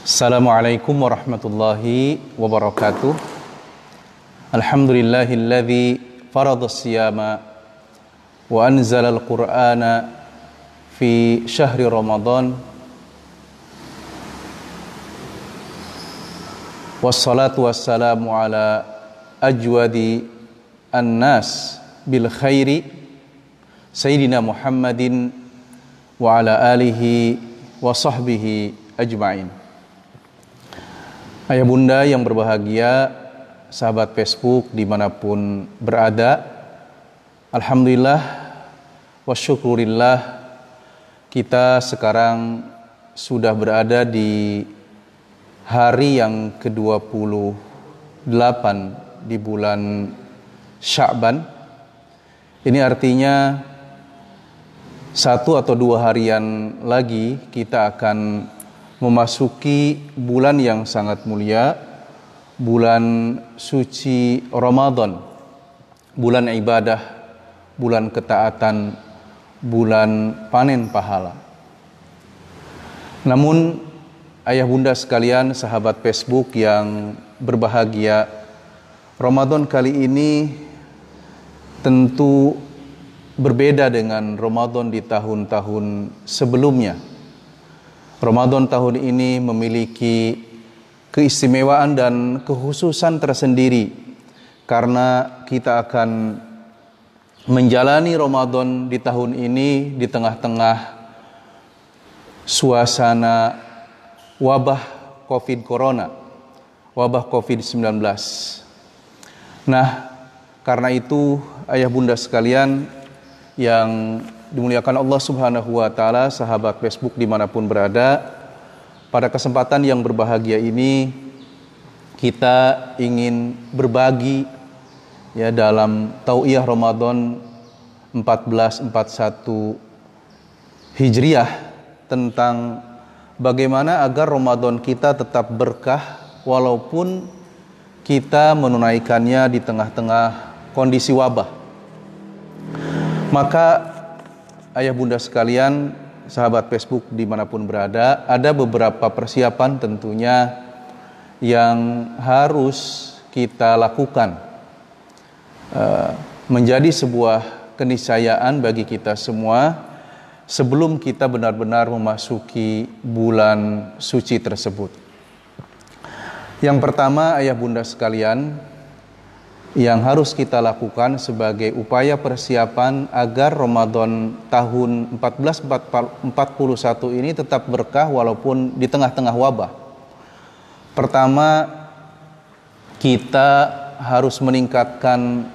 Assalamualaikum warahmatullahi wabarakatuh. Alhamdulillahilladzi farada siyama wa anzala al-Qur'ana fi syahri Ramadan. Wassalatu wassalamu ala ajwadi an-nas bil khairi Sayyidina Muhammadin wa ala alihi wa sahbihi ajma'in. Ayah bunda yang berbahagia, sahabat Facebook dimanapun berada, alhamdulillah wa syukurillah, kita sekarang sudah berada di hari yang ke-28 di bulan Sya'ban. Ini artinya 1 atau 2 harian lagi kita akan memasuki bulan yang sangat mulia, bulan suci Ramadan, bulan ibadah, bulan ketaatan, bulan panen pahala. Namun ayah bunda sekalian, sahabat Facebook yang berbahagia, Ramadan kali ini tentu berbeda dengan Ramadan di tahun-tahun sebelumnya. Ramadan tahun ini memiliki keistimewaan dan kekhususan tersendiri karena kita akan menjalani Ramadan di tahun ini di tengah-tengah suasana wabah wabah COVID-19. Nah, karena itu ayah bunda sekalian yang dimuliakan Allah Subhanahu wa Ta'ala, sahabat Facebook dimanapun berada, pada kesempatan yang berbahagia ini kita ingin berbagi ya dalam Tau'iyah Ramadan 1441 Hijriah tentang bagaimana agar Ramadan kita tetap berkah walaupun kita menunaikannya di tengah-tengah kondisi wabah. Maka ayah bunda sekalian, sahabat Facebook dimanapun berada, ada beberapa persiapan tentunya yang harus kita lakukan. Menjadi sebuah keniscayaan bagi kita semua sebelum kita benar-benar memasuki bulan suci tersebut. Yang pertama ayah bunda sekalian, yang harus kita lakukan sebagai upaya persiapan agar Ramadan tahun 1441 ini tetap berkah walaupun di tengah-tengah wabah. Pertama, kita harus meningkatkan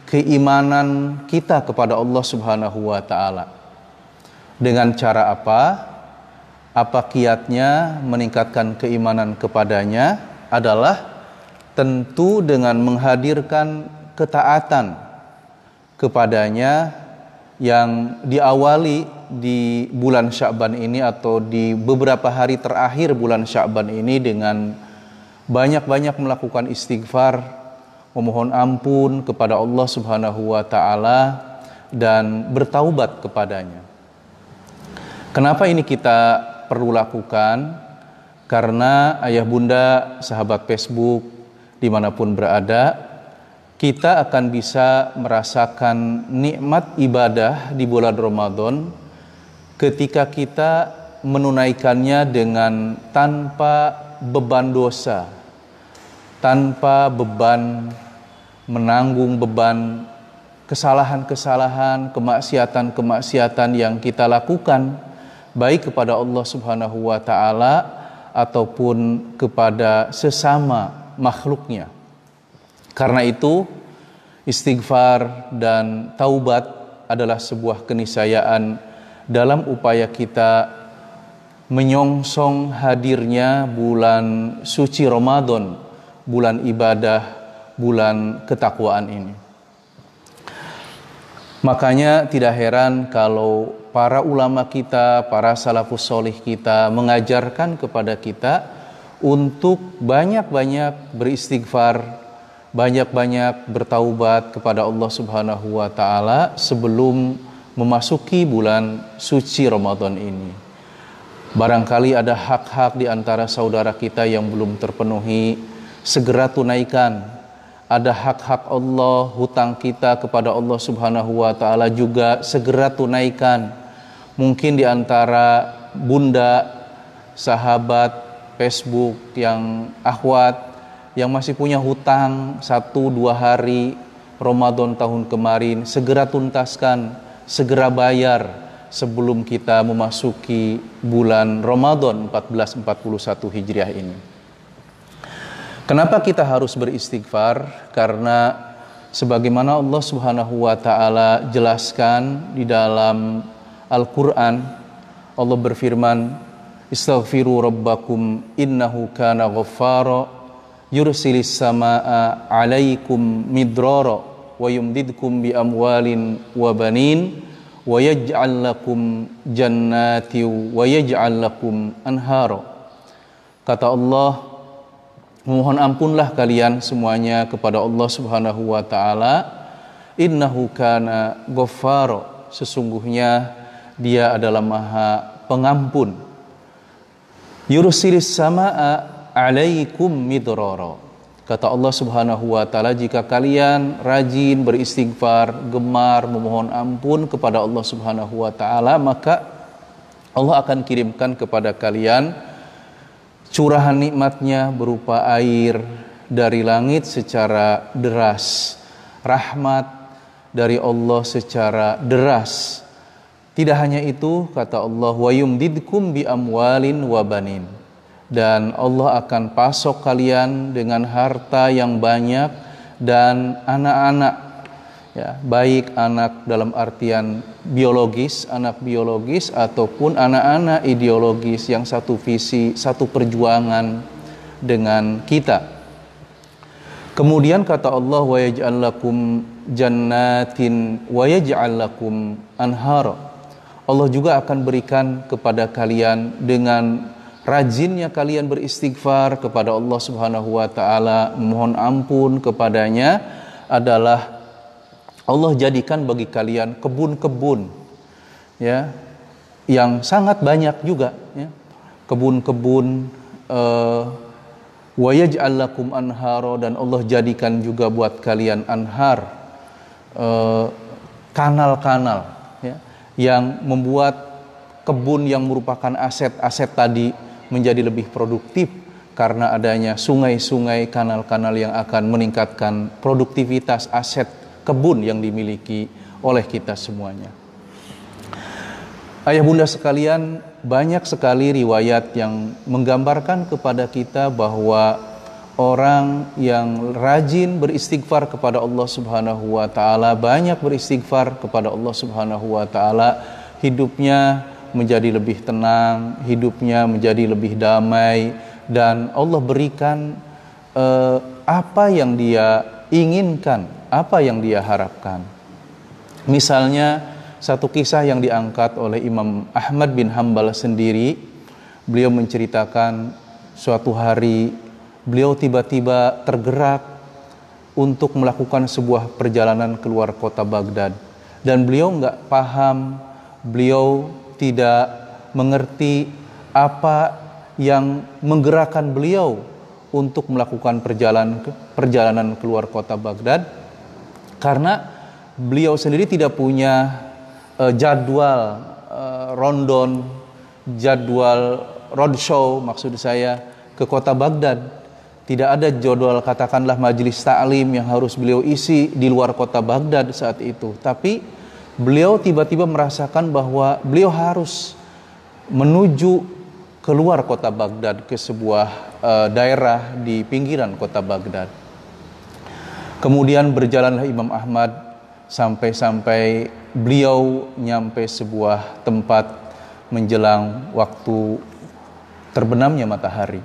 keimanan kita kepada Allah Subhanahu wa Ta'ala. Dengan cara apa? Apa kiatnya meningkatkan keimanan kepadanya? Adalah tentu dengan menghadirkan ketaatan kepadanya yang diawali di bulan Sya'ban ini atau di beberapa hari terakhir bulan Sya'ban ini dengan banyak-banyak melakukan istighfar, memohon ampun kepada Allah Subhanahu wa Ta'ala dan bertaubat kepadanya. Kenapa ini kita perlu lakukan? Karena ayah bunda, sahabat Facebook dimanapun berada, kita akan bisa merasakan nikmat ibadah di bulan Ramadan ketika kita menunaikannya dengan tanpa beban dosa, tanpa beban menanggung beban kesalahan-kesalahan, kemaksiatan-kemaksiatan yang kita lakukan baik kepada Allah Subhanahu wa Ta'ala ataupun kepada sesama makhluknya. Karena itu istighfar dan taubat adalah sebuah keniscayaan dalam upaya kita menyongsong hadirnya bulan suci Ramadan, bulan ibadah, bulan ketakwaan ini. Makanya tidak heran kalau para ulama kita, para salafus solih kita mengajarkan kepada kita untuk banyak-banyak beristighfar, banyak-banyak bertaubat kepada Allah Subhanahu wa Ta'ala sebelum memasuki bulan suci Ramadan ini. Barangkali ada hak-hak di antara saudara kita yang belum terpenuhi, segera tunaikan. Ada hak-hak Allah, hutang kita kepada Allah Subhanahu wa taala juga segera tunaikan. Mungkin di antara bunda, sahabat, Facebook yang akhwat yang masih punya hutang 1-2 hari Ramadan tahun kemarin, segera tuntaskan, segera bayar sebelum kita memasuki bulan Ramadan 1441 Hijriah ini. Kenapa kita harus beristighfar? Karena sebagaimana Allah Subhanahu wa taala jelaskan di dalam Al-Qur'an, Allah berfirman, "Istaghfiru rabbakum innahu kana ghaffara yursilis samaa'a 'alaikum midrara wa yumdidkum bi amwalin wa banin wa yaj'al lakum jannati wa yaj'al lakum anhara." Kata Allah, mohon ampunlah kalian semuanya kepada Allah Subhanahu wa taala. Innahu kana ghaffara, sesungguhnya Dia adalah Maha Pengampun. Yursilis samaa'a 'alaikum midrara. Kata Allah Subhanahu wa taala, jika kalian rajin beristighfar, gemar memohon ampun kepada Allah Subhanahu wa taala, maka Allah akan kirimkan kepada kalian curahan nikmatnya berupa air dari langit secara deras, rahmat dari Allah secara deras. Tidak hanya itu, kata Allah, wa yumdidkum bi amwalin wa banin. Dan Allah akan pasok kalian dengan harta yang banyak dan anak-anak, ya, baik anak dalam artian biologis, anak biologis, ataupun anak-anak ideologis yang satu visi, satu perjuangan dengan kita. Kemudian kata Allah, wa yaj'al lakum jannatin wa yaj'al lakum anhara. Allah juga akan berikan kepada kalian dengan rajinnya kalian beristighfar kepada Allah Subhanahu wa taala, mohon ampun kepadanya, adalah Allah jadikan bagi kalian kebun-kebun, ya, yang sangat banyak juga, ya. Kebun-kebun, wa yaj'al lakum anhara, dan Allah jadikan juga buat kalian anhar, kanal-kanal, ya, yang membuat kebun yang merupakan aset-aset tadi menjadi lebih produktif karena adanya sungai-sungai, kanal-kanal yang akan meningkatkan produktivitas aset kebun yang dimiliki oleh kita semuanya. Ayah bunda sekalian, banyak sekali riwayat yang menggambarkan kepada kita bahwa orang yang rajin beristighfar kepada Allah Subhanahu wa taala, banyak beristighfar kepada Allah Subhanahu wa taala, hidupnya menjadi lebih tenang, hidupnya menjadi lebih damai, dan Allah berikan apa yang Dia inginkan, apa yang Dia harapkan. Misalnya satu kisah yang diangkat oleh Imam Ahmad bin Hanbal sendiri, beliau menceritakan suatu hari beliau tiba-tiba tergerak untuk melakukan sebuah perjalanan keluar kota Baghdad, dan beliau nggak paham, beliau tidak mengerti apa yang menggerakkan beliau untuk melakukan perjalanan keluar kota Baghdad, karena beliau sendiri tidak punya jadwal rondon, jadwal roadshow maksud saya ke kota Baghdad. Tidak ada jadwal katakanlah majelis ta'lim yang harus beliau isi di luar kota Baghdad saat itu, tapi beliau tiba-tiba merasakan bahwa beliau harus menuju keluar kota Baghdad ke sebuah daerah di pinggiran kota Baghdad. Kemudian berjalanlah Imam Ahmad sampai beliau nyampe sebuah tempat menjelang waktu terbenamnya matahari.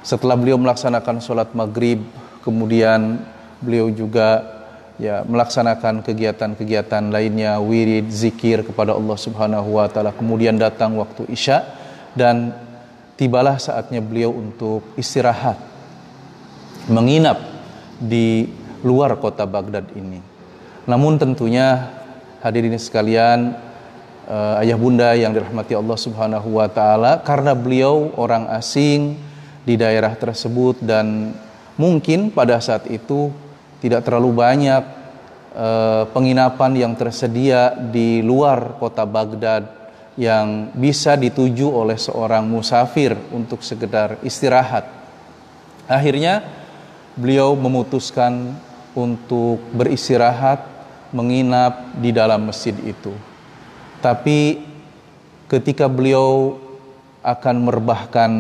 Setelah beliau melaksanakan sholat maghrib, kemudian beliau juga melaksanakan kegiatan-kegiatan lainnya, wirid, zikir kepada Allah Subhanahu wa taala. Kemudian datang waktu Isya dan tibalah saatnya beliau untuk istirahat, menginap di luar kota Baghdad ini. Namun tentunya hadirin sekalian, ayah bunda yang dirahmati Allah Subhanahu wa taala, karena beliau orang asing di daerah tersebut dan mungkin pada saat itu tidak terlalu banyak penginapan yang tersedia di luar kota Baghdad yang bisa dituju oleh seorang musafir untuk sekedar istirahat. Akhirnya beliau memutuskan untuk beristirahat, menginap di dalam masjid itu. Tapi ketika beliau akan merebahkan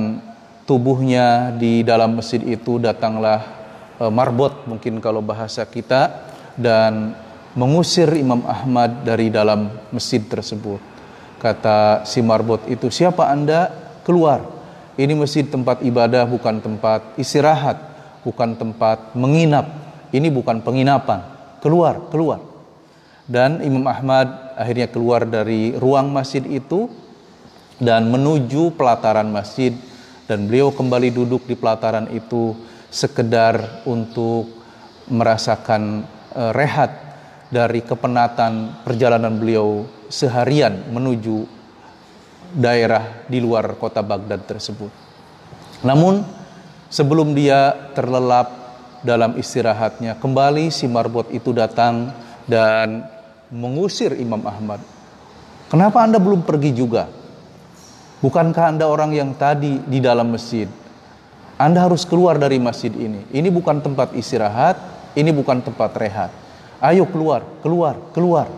tubuhnya di dalam masjid itu, datanglah marbot mungkin kalau bahasa kita, dan mengusir Imam Ahmad dari dalam masjid tersebut. Kata si marbot itu, "Siapa Anda? Keluar. Ini masjid tempat ibadah, bukan tempat istirahat, bukan tempat menginap. Ini bukan penginapan. Keluar, keluar." Dan Imam Ahmad akhirnya keluar dari ruang masjid itu dan menuju pelataran masjid, dan beliau kembali duduk di pelataran itu sekedar untuk merasakan rehat dari kepenatan perjalanan beliau seharian menuju daerah di luar kota Baghdad tersebut. Namun sebelum dia terlelap dalam istirahatnya, kembali si marbot itu datang dan mengusir Imam Ahmad. "Kenapa Anda belum pergi juga? Bukankah Anda orang yang tadi di dalam masjid? Anda harus keluar dari masjid ini. Ini bukan tempat istirahat, ini bukan tempat rehat. Ayo keluar, keluar, keluar."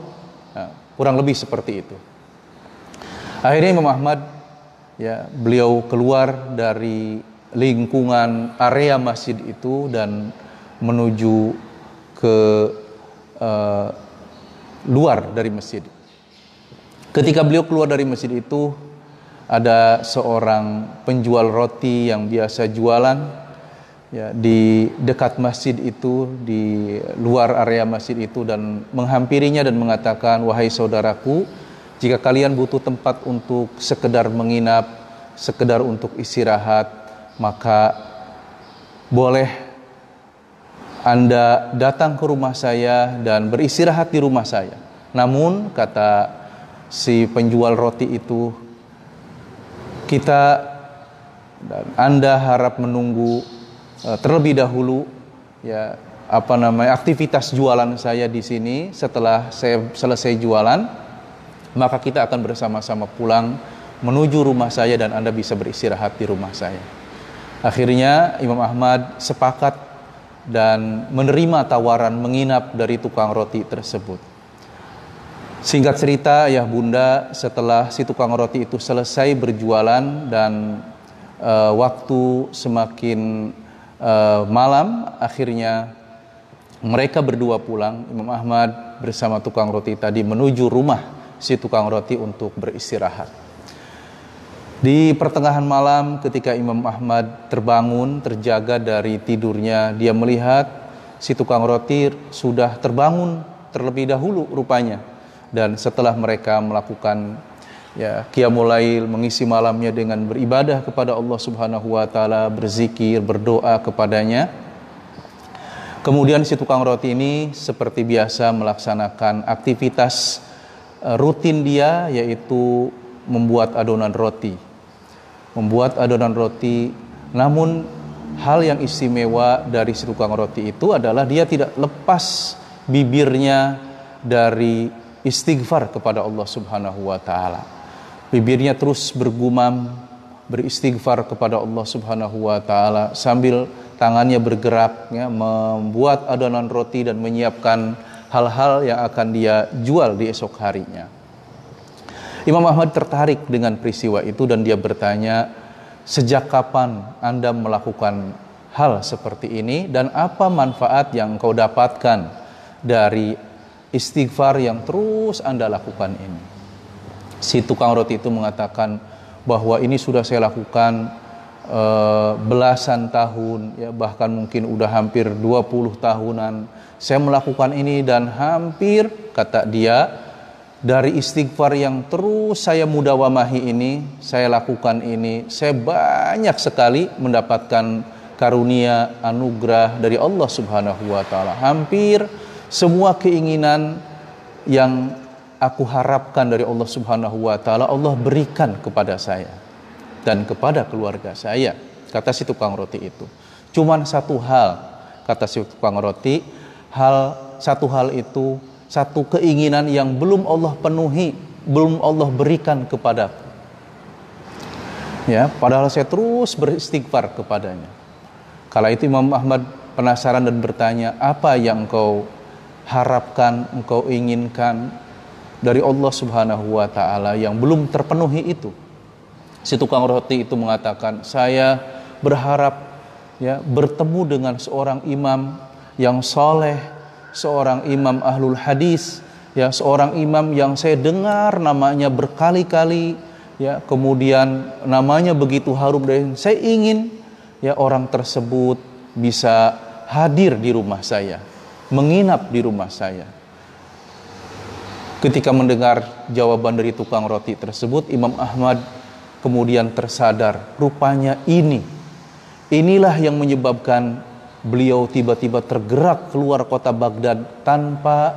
Nah, kurang lebih seperti itu. Akhirnya Imam Ahmad, beliau keluar dari lingkungan area masjid itu dan menuju ke luar dari masjid. Ketika beliau keluar dari masjid itu, ada seorang penjual roti yang biasa jualan di dekat masjid itu, di luar area masjid itu, dan menghampirinya dan mengatakan, "Wahai saudaraku, jika kalian butuh tempat untuk sekedar menginap, sekedar untuk istirahat, maka boleh Anda datang ke rumah saya dan beristirahat di rumah saya. Namun," kata si penjual roti itu, "kita dan Anda harap menunggu terlebih dahulu aktivitas jualan saya di sini. Setelah saya selesai jualan, maka kita akan bersama-sama pulang menuju rumah saya dan Anda bisa beristirahat di rumah saya." Akhirnya Imam Ahmad sepakat dan menerima tawaran menginap dari tukang roti tersebut. Singkat cerita, ayah bunda, setelah si tukang roti itu selesai berjualan dan waktu semakin malam, akhirnya mereka berdua pulang. Imam Ahmad bersama tukang roti tadi menuju rumah si tukang roti untuk beristirahat. Di pertengahan malam, ketika Imam Ahmad terbangun, terjaga dari tidurnya, dia melihat si tukang roti sudah terbangun terlebih dahulu rupanya. Dan setelah mereka melakukan qiyamul lail, mengisi malamnya dengan beribadah kepada Allah Subhanahu wa taala, berzikir, berdoa kepadanya, kemudian si tukang roti ini seperti biasa melaksanakan aktivitas rutin dia, yaitu membuat adonan roti. Namun hal yang istimewa dari si tukang roti itu adalah dia tidak lepas bibirnya dari istighfar kepada Allah Subhanahu wa taala. Bibirnya terus bergumam, beristighfar kepada Allah Subhanahu wa taala sambil tangannya bergerak membuat adonan roti dan menyiapkan hal-hal yang akan dia jual di esok harinya. Imam Ahmad tertarik dengan peristiwa itu dan dia bertanya, "Sejak kapan Anda melakukan hal seperti ini dan apa manfaat yang kau dapatkan dari istighfar yang terus Anda lakukan ini?" Si tukang roti itu mengatakan bahwa ini sudah saya lakukan belasan tahun, bahkan mungkin udah hampir 20 tahunan saya melakukan ini, dan hampir, kata dia, dari istighfar yang terus saya mudawamahi ini, saya lakukan ini, saya banyak sekali mendapatkan karunia, anugerah dari Allah Subhanahu wa taala. Hampir semua keinginan yang aku harapkan dari Allah Subhanahu wa taala Allah berikan kepada saya dan kepada keluarga saya, kata si tukang roti itu. Cuman satu hal, kata si tukang roti, satu hal itu, satu keinginan yang belum Allah penuhi, belum Allah berikan kepadaku. Ya, padahal saya terus beristighfar kepadanya. Kala itu Imam Ahmad penasaran dan bertanya, apa yang engkau harapkan, engkau inginkan dari Allah Subhanahu wa taala yang belum terpenuhi itu? Si tukang roti itu mengatakan, saya berharap ya bertemu dengan seorang imam yang soleh, seorang imam ahlul hadis, ya seorang imam yang saya dengar namanya berkali-kali, ya kemudian namanya begitu harum, dan saya ingin ya orang tersebut bisa hadir di rumah saya, menginap di rumah saya. Ketika mendengar jawaban dari tukang roti tersebut, Imam Ahmad kemudian tersadar, rupanya inilah yang menyebabkan beliau tiba-tiba tergerak keluar kota Baghdad tanpa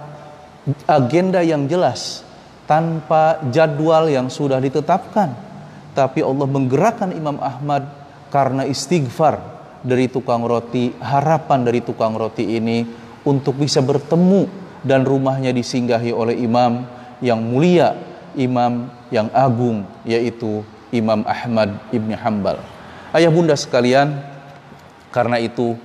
agenda yang jelas, tanpa jadwal yang sudah ditetapkan. Tapi Allah menggerakkan Imam Ahmad karena istighfar dari tukang roti, harapan dari tukang roti ini untuk bisa bertemu dan rumahnya disinggahi oleh imam yang mulia, imam yang agung, yaitu Imam Ahmad ibn Hanbal. Ayah bunda sekalian, karena itu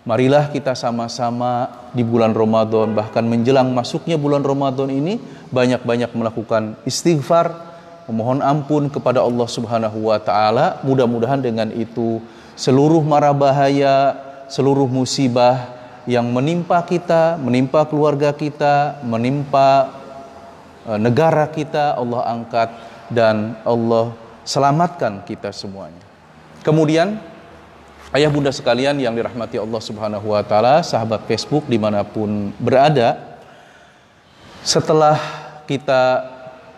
marilah kita sama-sama di bulan Ramadan, bahkan menjelang masuknya bulan Ramadan ini, banyak-banyak melakukan istighfar, memohon ampun kepada Allah Subhanahu wa taala. Mudah-mudahan dengan itu seluruh mara bahaya, seluruh musibah yang menimpa kita, menimpa keluarga kita, menimpa negara kita, Allah angkat dan Allah selamatkan kita semuanya. Kemudian ayah bunda sekalian yang dirahmati Allah Subhanahu wa taala, sahabat Facebook dimanapun berada, setelah kita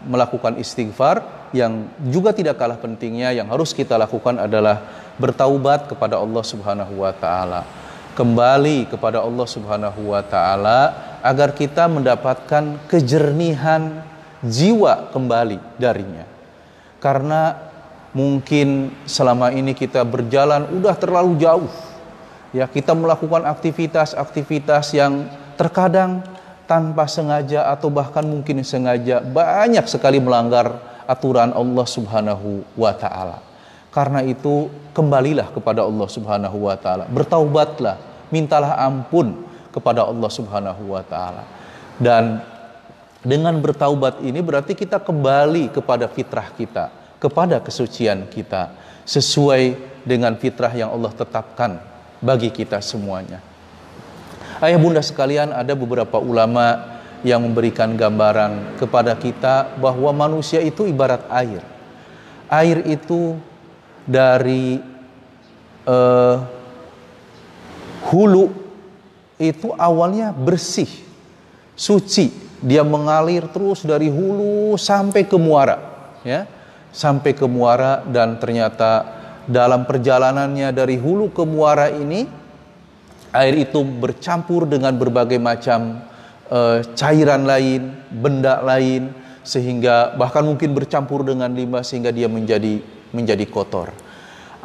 melakukan istighfar, yang juga tidak kalah pentingnya yang harus kita lakukan adalah bertaubat kepada Allah Subhanahu wa taala, kembali kepada Allah Subhanahu wa taala agar kita mendapatkan kejernihan jiwa kembali darinya. Karena mungkin selama ini kita berjalan udah terlalu jauh. Ya, kita melakukan aktivitas-aktivitas yang terkadang tanpa sengaja atau bahkan mungkin sengaja banyak sekali melanggar aturan Allah Subhanahu wa taala. Karena itu kembalilah kepada Allah Subhanahu wa taala, bertaubatlah, mintalah ampun kepada Allah Subhanahu wa taala. Dan dengan bertaubat ini berarti kita kembali kepada fitrah kita, kepada kesucian kita, sesuai dengan fitrah yang Allah tetapkan bagi kita semuanya. Ayah bunda sekalian, ada beberapa ulama yang memberikan gambaran kepada kita bahwa manusia itu ibarat air. Air itu dari hulu itu awalnya bersih, suci. Dia mengalir terus dari hulu sampai ke muara, ya, sampai ke muara, dan ternyata dalam perjalanannya dari hulu ke muara ini, air itu bercampur dengan berbagai macam cairan lain, benda lain, sehingga bahkan mungkin bercampur dengan limbah sehingga dia menjadi kotor.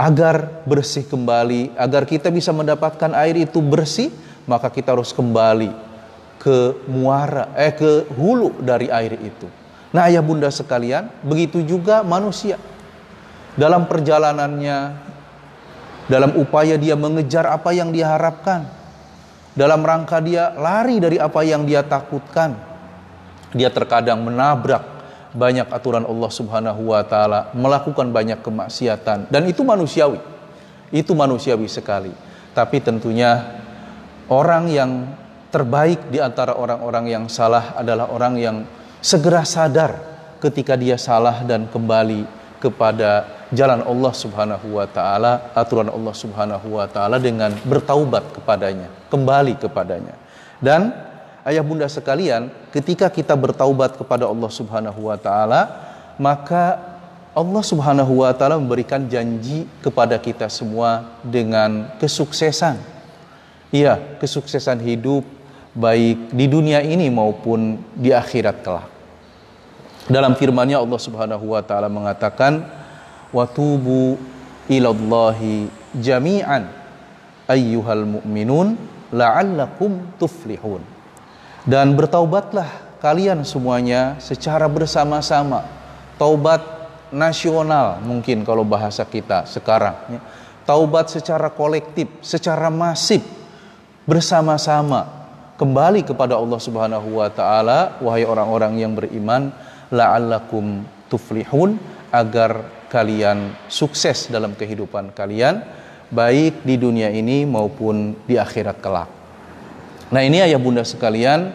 Agar bersih kembali, agar kita bisa mendapatkan air itu bersih, maka kita harus kembali ke muara, ke hulu dari air itu. Nah, ayah bunda sekalian, begitu juga manusia. Dalam perjalanannya, dalam upaya dia mengejar apa yang dia harapkan, dalam rangka dia lari dari apa yang dia takutkan, dia terkadang menabrak banyak aturan Allah Subhanahu wa taala, melakukan banyak kemaksiatan, dan itu manusiawi. Itu manusiawi sekali. Tapi tentunya orang yang terbaik di antara orang-orang yang salah adalah orang yang segera sadar ketika dia salah dan kembali kepada jalan Allah Subhanahu wa taala, aturan Allah Subhanahu wa taala, dengan bertaubat kepadanya, kembali kepadanya. Dan ayah bunda sekalian, ketika kita bertaubat kepada Allah Subhanahu wa taala, maka Allah Subhanahu wa taala memberikan janji kepada kita semua dengan kesuksesan. Iya, kesuksesan hidup baik di dunia ini maupun di akhirat kelak. Dalam firman-Nya Allah Subhanahu wa taala mengatakan, "Wa tubu ilallahi jami'an ayyuhal mu'minun la'allakum tuflihun." Dan bertaubatlah kalian semuanya secara bersama-sama. Taubat nasional mungkin kalau bahasa kita sekarang, ya. Taubat secara kolektif, secara masif, bersama-sama kembali kepada Allah Subhanahu wa taala, wahai orang-orang yang beriman, la'allakum tuflihun, agar kalian sukses dalam kehidupan kalian, baik di dunia ini maupun di akhirat kelak. Nah, ini ayah bunda sekalian,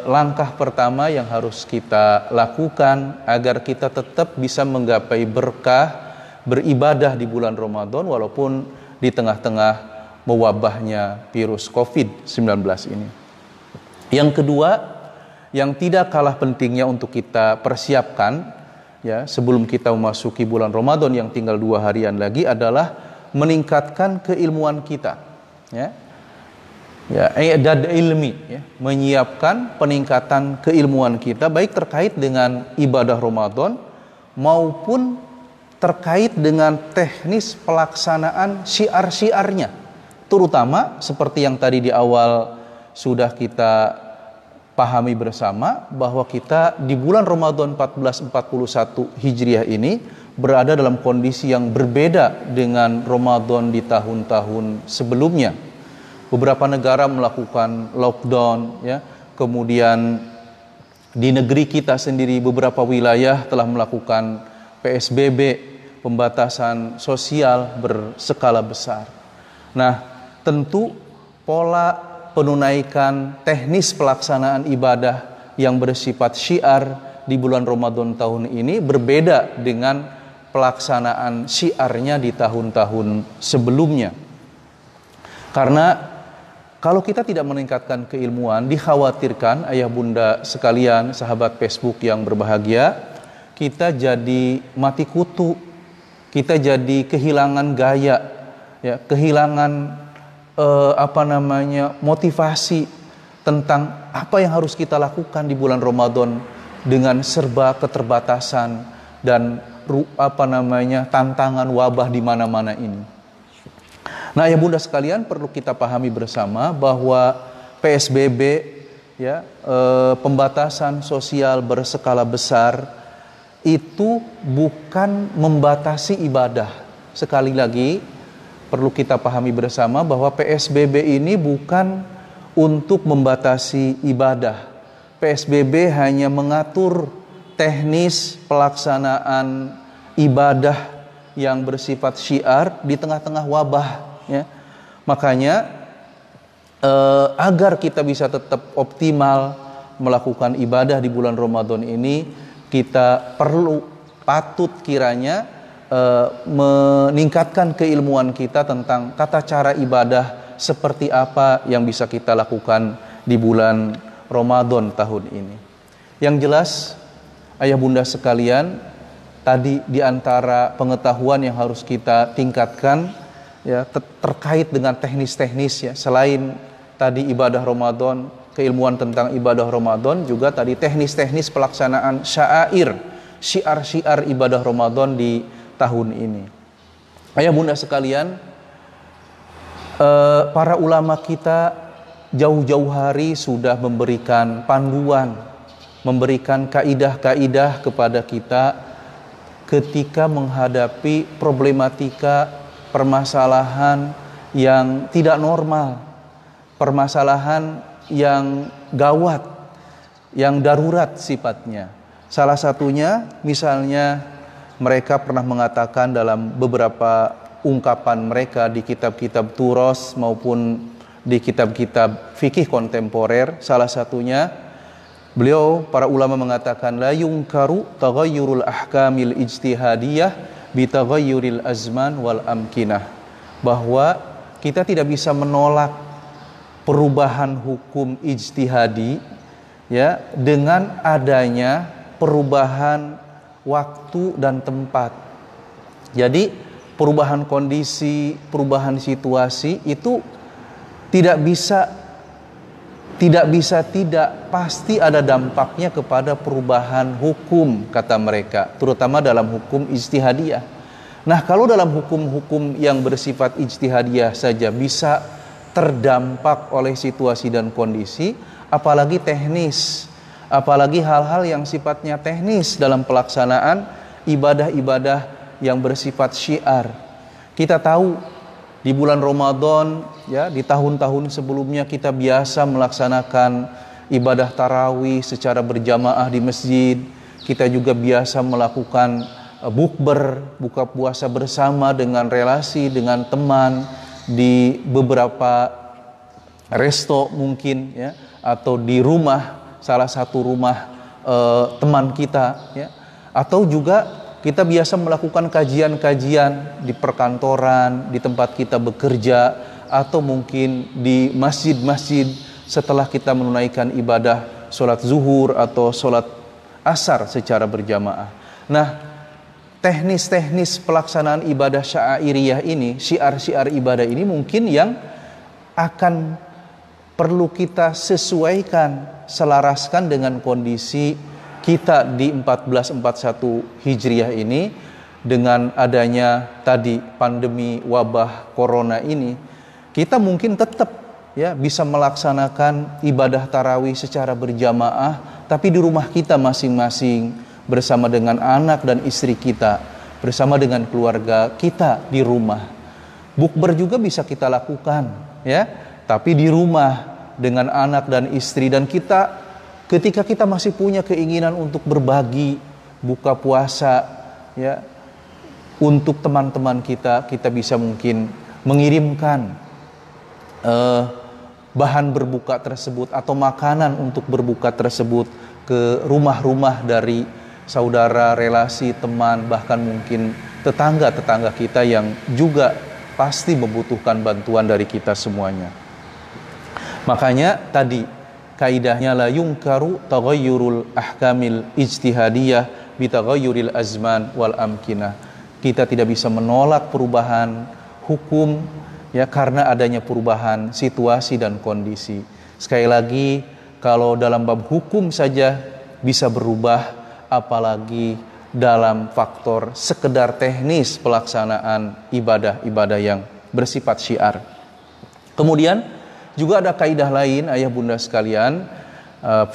langkah pertama yang harus kita lakukan agar kita tetap bisa menggapai berkah beribadah di bulan Ramadan walaupun di tengah-tengah mewabahnya virus COVID-19 ini. Yang kedua, yang tidak kalah pentingnya untuk kita persiapkan, ya, sebelum kita memasuki bulan Ramadan yang tinggal 2 harian lagi, adalah meningkatkan keilmuan kita, ya. Ya, i'dad ilmi, ya, menyiapkan peningkatan keilmuan kita baik terkait dengan ibadah Ramadan maupun terkait dengan teknis pelaksanaan syiar-syiarnya, terutama seperti yang tadi di awal sudah kita pahami bersama, bahwa kita di bulan Ramadan 1441 Hijriah ini berada dalam kondisi yang berbeda dengan Ramadan di tahun-tahun sebelumnya. Beberapa negara melakukan lockdown, ya. Kemudian di negeri kita sendiri beberapa wilayah telah melakukan PSBB, pembatasan sosial berskala besar. Nah, tentu pola penunaikan teknis pelaksanaan ibadah yang bersifat syiar di bulan Ramadan tahun ini berbeda dengan pelaksanaan syiarnya di tahun-tahun sebelumnya. Karena kalau kita tidak meningkatkan keilmuan, dikhawatirkan ayah bunda sekalian, sahabat Facebook yang berbahagia, kita jadi mati kutu, kita jadi kehilangan gaya, ya, kehilangan motivasi tentang apa yang harus kita lakukan di bulan Ramadan dengan serba keterbatasan dan tantangan wabah di mana-mana ini. Nah, ya bunda sekalian, perlu kita pahami bersama bahwa PSBB, ya, pembatasan sosial berskala besar itu bukan membatasi ibadah. Sekali lagi perlu kita pahami bersama bahwa PSBB ini bukan untuk membatasi ibadah. PSBB hanya mengatur teknis pelaksanaan ibadah yang bersifat syiar di tengah-tengah wabah, ya. Makanya agar kita bisa tetap optimal melakukan ibadah di bulan Ramadan ini, kita patut kiranya meningkatkan keilmuan kita tentang tata cara ibadah seperti apa yang bisa kita lakukan di bulan Ramadan tahun ini. Yang jelas, ayah bunda sekalian, tadi di antara pengetahuan yang harus kita tingkatkan, ya, terkait dengan teknis-teknis, ya, selain tadi ibadah Ramadan, keilmuan tentang ibadah Ramadan, juga tadi teknis-teknis pelaksanaan syiar-syiar ibadah Ramadan di tahun ini. Ayah bunda sekalian, para ulama kita jauh-jauh hari sudah memberikan panduan, memberikan kaidah-kaidah kepada kita ketika menghadapi problematika permasalahan yang tidak normal, permasalahan yang gawat, yang darurat sifatnya. Salah satunya misalnya mereka pernah mengatakan dalam beberapa ungkapan mereka di kitab-kitab Turos maupun di kitab-kitab fikih kontemporer, salah satunya beliau, para ulama mengatakan, la yungkaru taghayyurul ahkamil ijtihadiyah bi taghayyuril azman wal amkinah, bahwa kita tidak bisa menolak perubahan hukum ijtihadi, ya, dengan adanya perubahan waktu dan tempat. Jadi perubahan kondisi, perubahan situasi itu tidak bisa tidak bisa tidak, pasti ada dampaknya kepada perubahan hukum, kata mereka, terutama dalam hukum ijtihadiyah. Nah, kalau dalam hukum-hukum yang bersifat ijtihadiyah saja bisa terdampak oleh situasi dan kondisi, apalagi teknis, apalagi hal-hal yang sifatnya teknis dalam pelaksanaan ibadah-ibadah yang bersifat syiar. Kita tahu di bulan Ramadan, ya, di tahun-tahun sebelumnya kita biasa melaksanakan ibadah tarawih secara berjamaah di masjid. Kita juga biasa melakukan bukber, buka puasa bersama dengan relasi, dengan teman di beberapa resto mungkin, ya, atau di rumah, salah satu rumah teman kita, ya, atau juga kita biasa melakukan kajian-kajian di perkantoran, di tempat kita bekerja, atau mungkin di masjid-masjid setelah kita menunaikan ibadah sholat zuhur atau sholat asar secara berjamaah. Nah, teknis-teknis pelaksanaan ibadah syairiyah ini, syiar-syiar ibadah ini mungkin yang akan perlu kita sesuaikan, selaraskan dengan kondisi kita di 1441 Hijriah ini, dengan adanya tadi pandemi wabah corona ini, kita mungkin tetap, ya, bisa melaksanakan ibadah tarawih secara berjamaah, tapi di rumah kita masing-masing, bersama dengan anak dan istri kita, bersama dengan keluarga kita di rumah. Bukber juga bisa kita lakukan, ya, tapi di rumah dengan anak dan istri, dan kita ketika kita masih punya keinginan untuk berbagi buka puasa, ya, untuk teman-teman kita, kita bisa mungkin mengirimkan bahan berbuka tersebut atau makanan untuk berbuka tersebut ke rumah-rumah dari saudara, relasi, teman, bahkan mungkin tetangga-tetangga kita yang juga pasti membutuhkan bantuan dari kita semuanya. Makanya tadi kaidahnya la yungkaru taghayyurul ahkamil ijtihadiyah bi taghayyuril azman wal amkinah. Kita tidak bisa menolak perubahan hukum, ya, karena adanya perubahan situasi dan kondisi. Sekali lagi, kalau dalam bab hukum saja bisa berubah, apalagi dalam faktor sekedar teknis pelaksanaan ibadah-ibadah yang bersifat syiar. Kemudian juga ada kaidah lain, ayah bunda sekalian,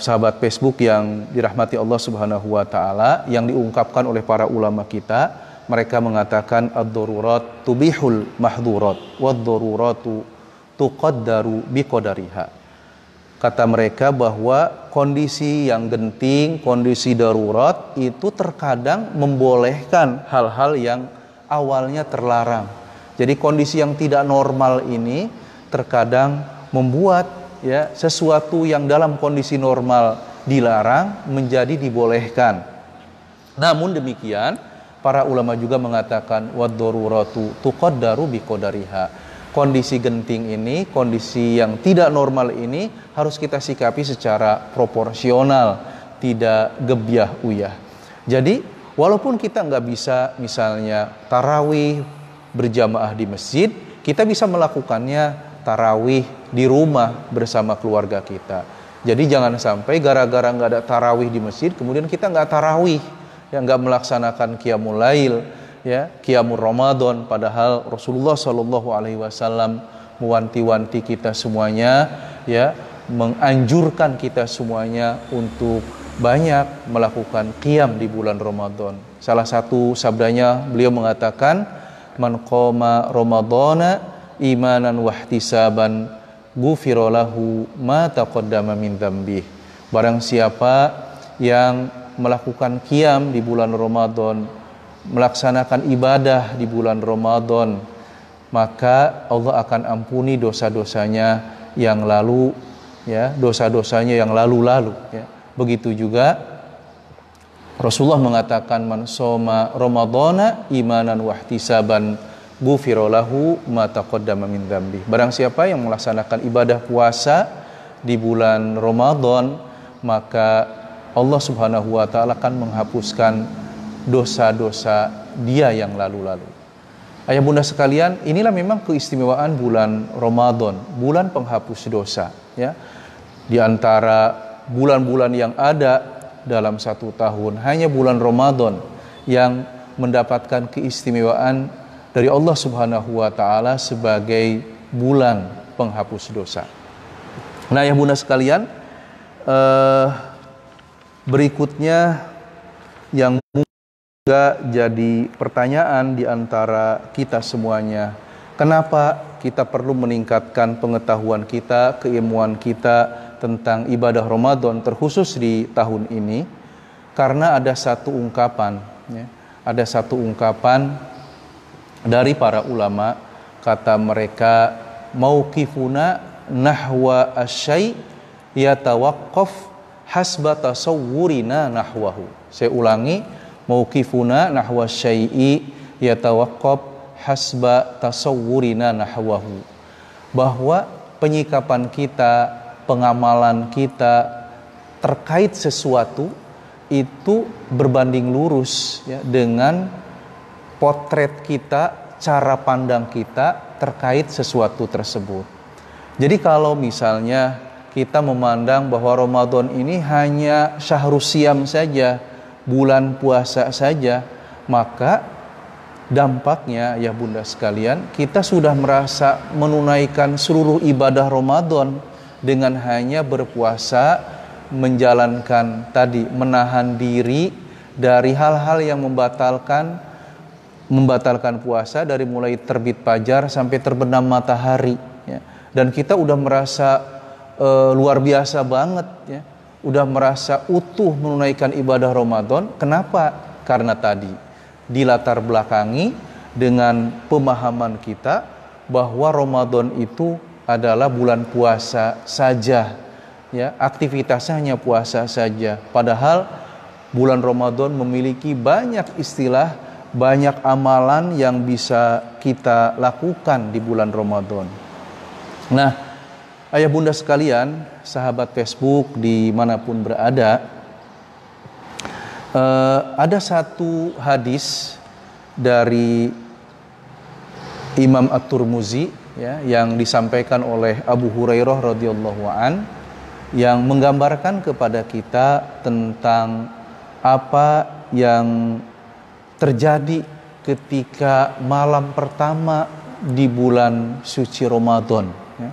sahabat Facebook yang dirahmati Allah Subhanahu wa taala, yang diungkapkan oleh para ulama kita. Mereka mengatakan ad-darurat tubihul mahdhurat wad-daruratu tuqaddaru biqadariha. Kata mereka bahwa kondisi yang genting, kondisi darurat itu terkadang membolehkan hal-hal yang awalnya terlarang. Jadi kondisi yang tidak normal ini terkadang membuat, ya, sesuatu yang dalam kondisi normal dilarang menjadi dibolehkan. Namun demikian, para ulama juga mengatakan wad-daruratu tuqaddaru biqadariha. Kondisi genting ini, kondisi yang tidak normal ini harus kita sikapi secara proporsional, tidak gebyah uyah. Jadi walaupun kita nggak bisa misalnya tarawih berjamaah di masjid, kita bisa melakukannya tarawih di rumah bersama keluarga kita. Jadi jangan sampai gara-gara nggak ada tarawih di masjid, kemudian kita nggak tarawih, ya, nggak melaksanakan qiyamul lail, ya, qiyamul Ramadan. Padahal Rasulullah Shallallahu Alaihi Wasallam mewanti-wanti kita semuanya, ya, menganjurkan kita semuanya untuk banyak melakukan qiyam di bulan Ramadan. Salah satu sabdanya beliau mengatakan, man qoma Ramadana imanan wahtisaban ghufira lahu ma taqaddama min dzambih. Barang siapa yang melakukan qiyam di bulan Ramadan, melaksanakan ibadah di bulan Ramadan, maka Allah akan ampuni dosa-dosanya yang lalu, ya, dosa-dosanya yang lalu-lalu, ya. Begitu juga Rasulullah mengatakan, man shoma Ramadana imanan wahtisaban ghufira lahu ma taqaddama min dzambi. Barang siapa yang melaksanakan ibadah puasa di bulan Ramadan, maka Allah Subhanahu wa taala akan menghapuskan dosa-dosa dia yang lalu-lalu. Ayah bunda sekalian, inilah memang keistimewaan bulan Ramadan, bulan penghapus dosa, ya. Di antara bulan-bulan yang ada dalam satu tahun, hanya bulan Ramadan yang mendapatkan keistimewaan dari Allah Subhanahu wa taala sebagai bulan penghapus dosa. Nah, ya Bunda sekalian, berikutnya yang juga jadi pertanyaan di antara kita semuanya, kenapa kita perlu meningkatkan pengetahuan kita, keilmuan kita tentang ibadah Ramadan terkhusus di tahun ini? Karena ada satu ungkapan, ya, ada satu ungkapan dari para ulama, kata mereka, mauqifuna nahwa asyai yatawaqqaf hasba tasawwurina nahwahu. Saya ulangi, mauqifuna nahwa syai'i yatawaqqaf hasba tasawwurina nahwahu. Bahwa penyikapan kita, pengamalan kita terkait sesuatu itu berbanding lurus, ya, dengan potret kita, cara pandang kita terkait sesuatu tersebut. Jadi kalau misalnya kita memandang bahwa Ramadan ini hanya syahrus siam saja, bulan puasa saja, maka dampaknya, ya Bunda sekalian, kita sudah merasa menunaikan seluruh ibadah Ramadan dengan hanya berpuasa, menjalankan tadi, menahan diri dari hal-hal yang membatalkan puasa, dari mulai terbit fajar sampai terbenam matahari, ya. Dan kita udah merasa luar biasa banget, ya, udah merasa utuh menunaikan ibadah Ramadan. Kenapa? Karena tadi dilatar belakangi dengan pemahaman kita bahwa Ramadan itu adalah bulan puasa saja, ya, aktivitasnya hanya puasa saja. Padahal bulan Ramadan memiliki banyak istilah, banyak amalan yang bisa kita lakukan di bulan Ramadan. Nah, ayah bunda sekalian, sahabat Facebook dimanapun berada, ada satu hadis dari Imam At-Tirmidzi, ya, yang disampaikan oleh Abu Hurairah radhiyallahu an, yang menggambarkan kepada kita tentang apa yang terjadi ketika malam pertama di bulan suci Ramadan, ya.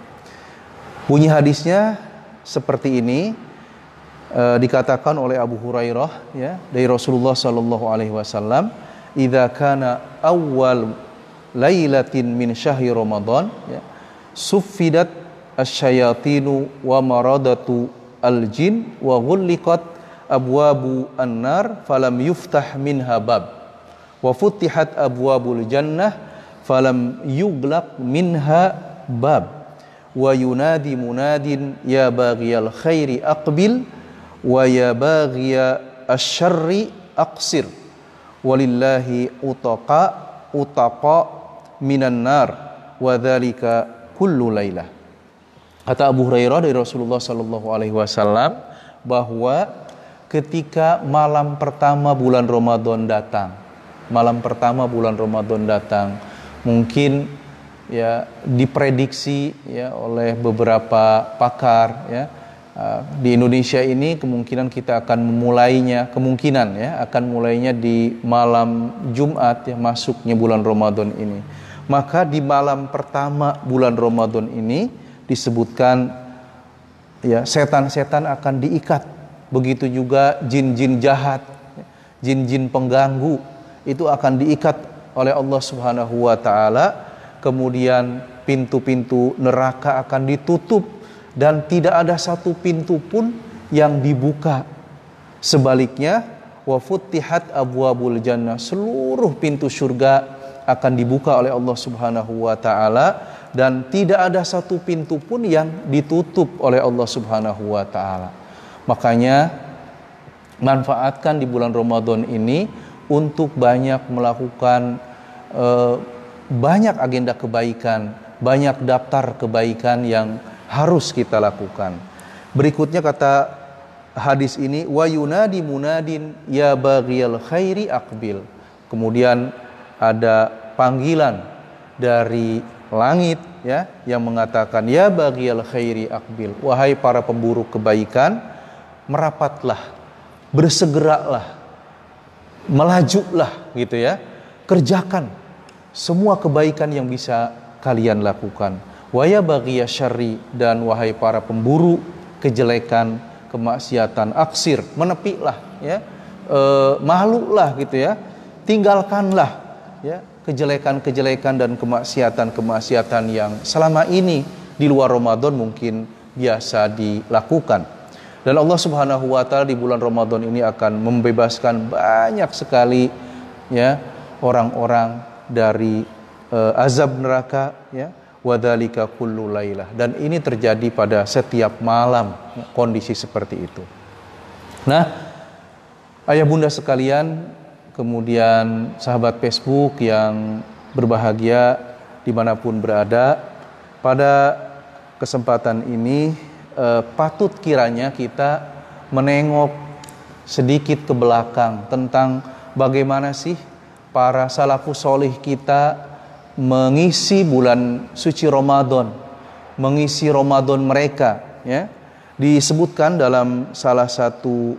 Bunyi hadisnya seperti ini, dikatakan oleh Abu Hurairah, ya, dari Rasulullah sallallahu alaihi wasallam, "Idza kana awwal lailatin min syahri Ramadan, ya, suffidat asyayatinu wa maradatu al-jin wa ghulliqat abwabu an-nar falam yuftah minha bab wa futihat abwabul jannah falam yughlaq minha bab wa yunadi munadin ya baghiyal khairi aqbil wa ya baghiya asyarri aqsir walillahi utaqa minan nar wa dzalika kullu lailah." Kata Abu Hurairah dari Rasulullah sallallahu alaihi wasallam bahwa ketika malam pertama bulan Ramadan datang, mungkin, ya, diprediksi, ya, oleh beberapa pakar, ya, di Indonesia ini kemungkinan kita akan memulainya, akan mulainya di malam Jumat, ya, masuknya bulan Ramadan ini. Maka di malam pertama bulan Ramadan ini disebutkan, ya, setan-setan akan diikat. Begitu juga jin-jin jahat, jin-jin pengganggu itu akan diikat oleh Allah Subhanahu wa taala. Kemudian pintu-pintu neraka akan ditutup dan tidak ada satu pintu pun yang dibuka. Sebaliknya, wa futtihat abwabul jannah, seluruh pintu surga akan dibuka oleh Allah Subhanahu wa taala dan tidak ada satu pintu pun yang ditutup oleh Allah Subhanahu wa taala. Makanya manfaatkan di bulan Ramadan ini untuk banyak melakukan banyak agenda kebaikan, banyak daftar kebaikan yang harus kita lakukan. Berikutnya kata hadis ini, wa yunadi munadin ya baghiyal khairi aqbil. Kemudian ada panggilan dari langit ya yang mengatakan ya baghiyal khairi aqbil, wahai para pemburu kebaikan, merapatlah, bersegeralah, melajulah gitu ya. Kerjakan semua kebaikan yang bisa kalian lakukan. Wa ya baghiyasy syarri, dan wahai para pemburu kejelekan, kemaksiatan, aksir, menepilah ya. Makhluklah gitu ya. Tinggalkanlah ya kejelekan-kejelekan dan kemaksiatan-kemaksiatan yang selama ini di luar Ramadan mungkin biasa dilakukan. Dan Allah Subhanahu wa taala di bulan Ramadan ini akan membebaskan banyak sekali ya orang-orang dari azab neraka ya, wadzalika kullu lailah, dan ini terjadi pada setiap malam kondisi seperti itu. Nah, ayah bunda sekalian, kemudian sahabat Facebook yang berbahagia dimanapun berada, pada kesempatan ini patut kiranya kita menengok sedikit ke belakang tentang bagaimana sih para salafus solih kita mengisi bulan suci Ramadan, mengisi Ramadan mereka ya. Disebutkan dalam salah satu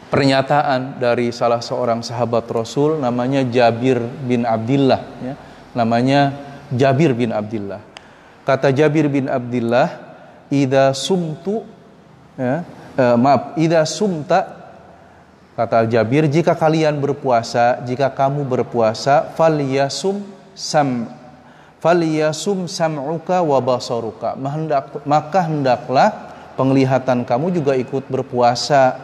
pernyataan dari salah seorang sahabat Rasul, namanya Jabir bin Abdillah ya. Namanya Jabir bin Abdillah. Kata Jabir bin Abdillah, idza sumtu ya, idza sumta, kata Jabir, jika kalian berpuasa, jika kamu berpuasa, falyasum sam'uka wa basaruka, maka hendaklah penglihatan kamu juga ikut berpuasa,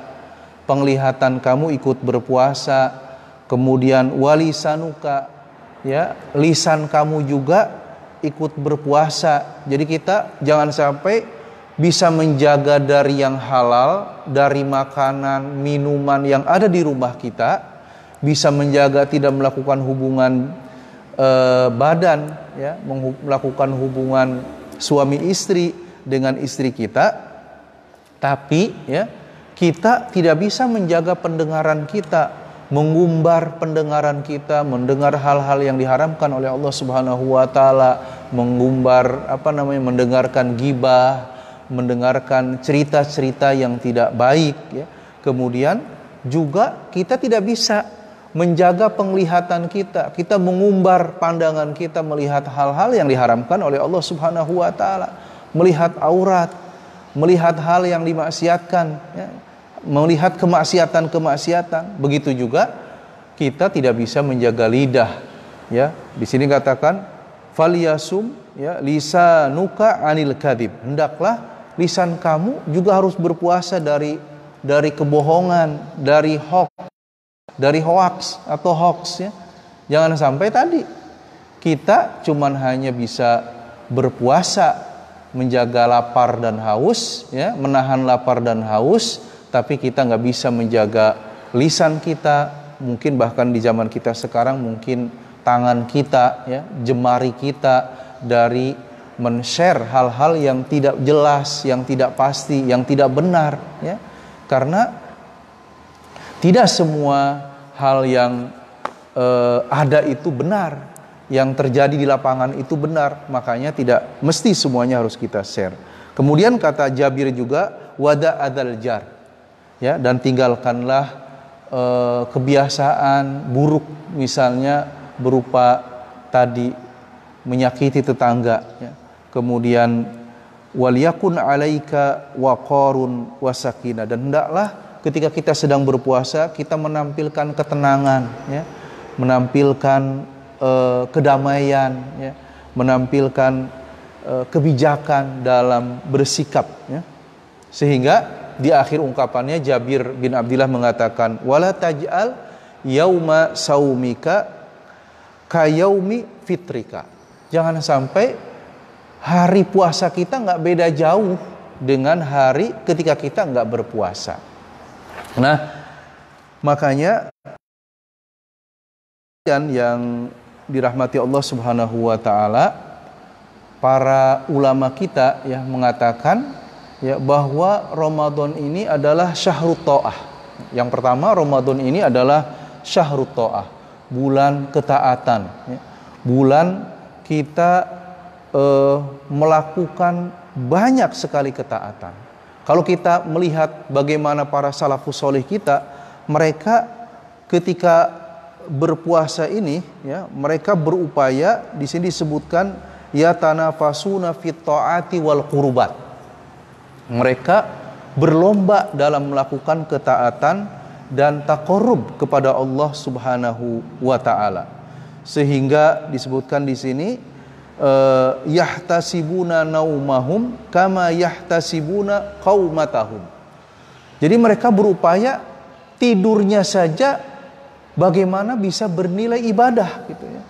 penglihatan kamu ikut berpuasa, kemudian walisanuka ya, lisan kamu juga ikut berpuasa. Jadi kita jangan sampai bisa menjaga dari yang halal, dari makanan, minuman yang ada di rumah kita, bisa menjaga tidak melakukan hubungan badan ya, melakukan hubungan suami istri dengan istri kita, tapi ya kita tidak bisa menjaga pendengaran kita, mengumbar pendengaran kita, mendengar hal-hal yang diharamkan oleh Allah Subhanahu wa taala, mengumbar mendengarkan gibah, mendengarkan cerita-cerita yang tidak baik ya. Kemudian juga kita tidak bisa menjaga penglihatan kita, kita mengumbar pandangan kita melihat hal-hal yang diharamkan oleh Allah Subhanahu wa taala, melihat aurat, melihat hal yang dimaksiatkan ya, melihat kemaksiatan-kemaksiatan. Begitu juga kita tidak bisa menjaga lidah ya. Di sini katakan falyasum ya lisanuka anil kadzib, hendaklah lisan kamu juga harus berpuasa dari kebohongan, dari hoax atau hoax ya. Jangan sampai tadi kita cuman hanya bisa berpuasa, menjaga lapar dan haus ya, menahan lapar dan haus, tapi kita nggak bisa menjaga lisan kita. Mungkin bahkan di zaman kita sekarang mungkin tangan kita ya, jemari kita dari men-share hal-hal yang tidak jelas, yang tidak pasti, yang tidak benar ya. Karena tidak semua hal yang ada itu benar, yang terjadi di lapangan itu benar, makanya tidak mesti semuanya harus kita share. Kemudian kata Jabir juga wada adzal jar ya, dan tinggalkanlah kebiasaan buruk, misalnya berupa tadi menyakiti tetangga ya. Kemudian waliyakun alaika waqarun wasakinah, dan hendaklah ketika kita sedang berpuasa kita menampilkan ketenangan ya, menampilkan kedamaian ya, menampilkan kebijakan dalam bersikap ya. Sehingga di akhir ungkapannya Jabir bin Abdillah mengatakan wala taj'al yauma saumika kayaumi fitrika, jangan sampai hari puasa kita nggak beda jauh dengan hari ketika kita nggak berpuasa. Nah, makanya yang dirahmati Allah Subhanahu wa taala, para ulama kita ya mengatakan ya bahwa Ramadan ini adalah syahrut ta'ah. Yang pertama, Ramadan ini adalah syahrut ta'ah, bulan ketaatan ya. bulan kita melakukan banyak sekali ketaatan. Kalau kita melihat bagaimana para salafus soleh kita, mereka ketika berpuasa ini, ya, mereka berupaya, di sini disebutkan ya tanafasuna fit taati wal qurbat. Mereka berlomba dalam melakukan ketaatan dan taqarrub kepada Allah Subhanahu wa taala. Sehingga disebutkan di sini yahtasibuna naumahum kama yahtasibuna qaumatahum. Jadi mereka berupaya tidurnya saja bagaimana bisa bernilai ibadah gitu ya.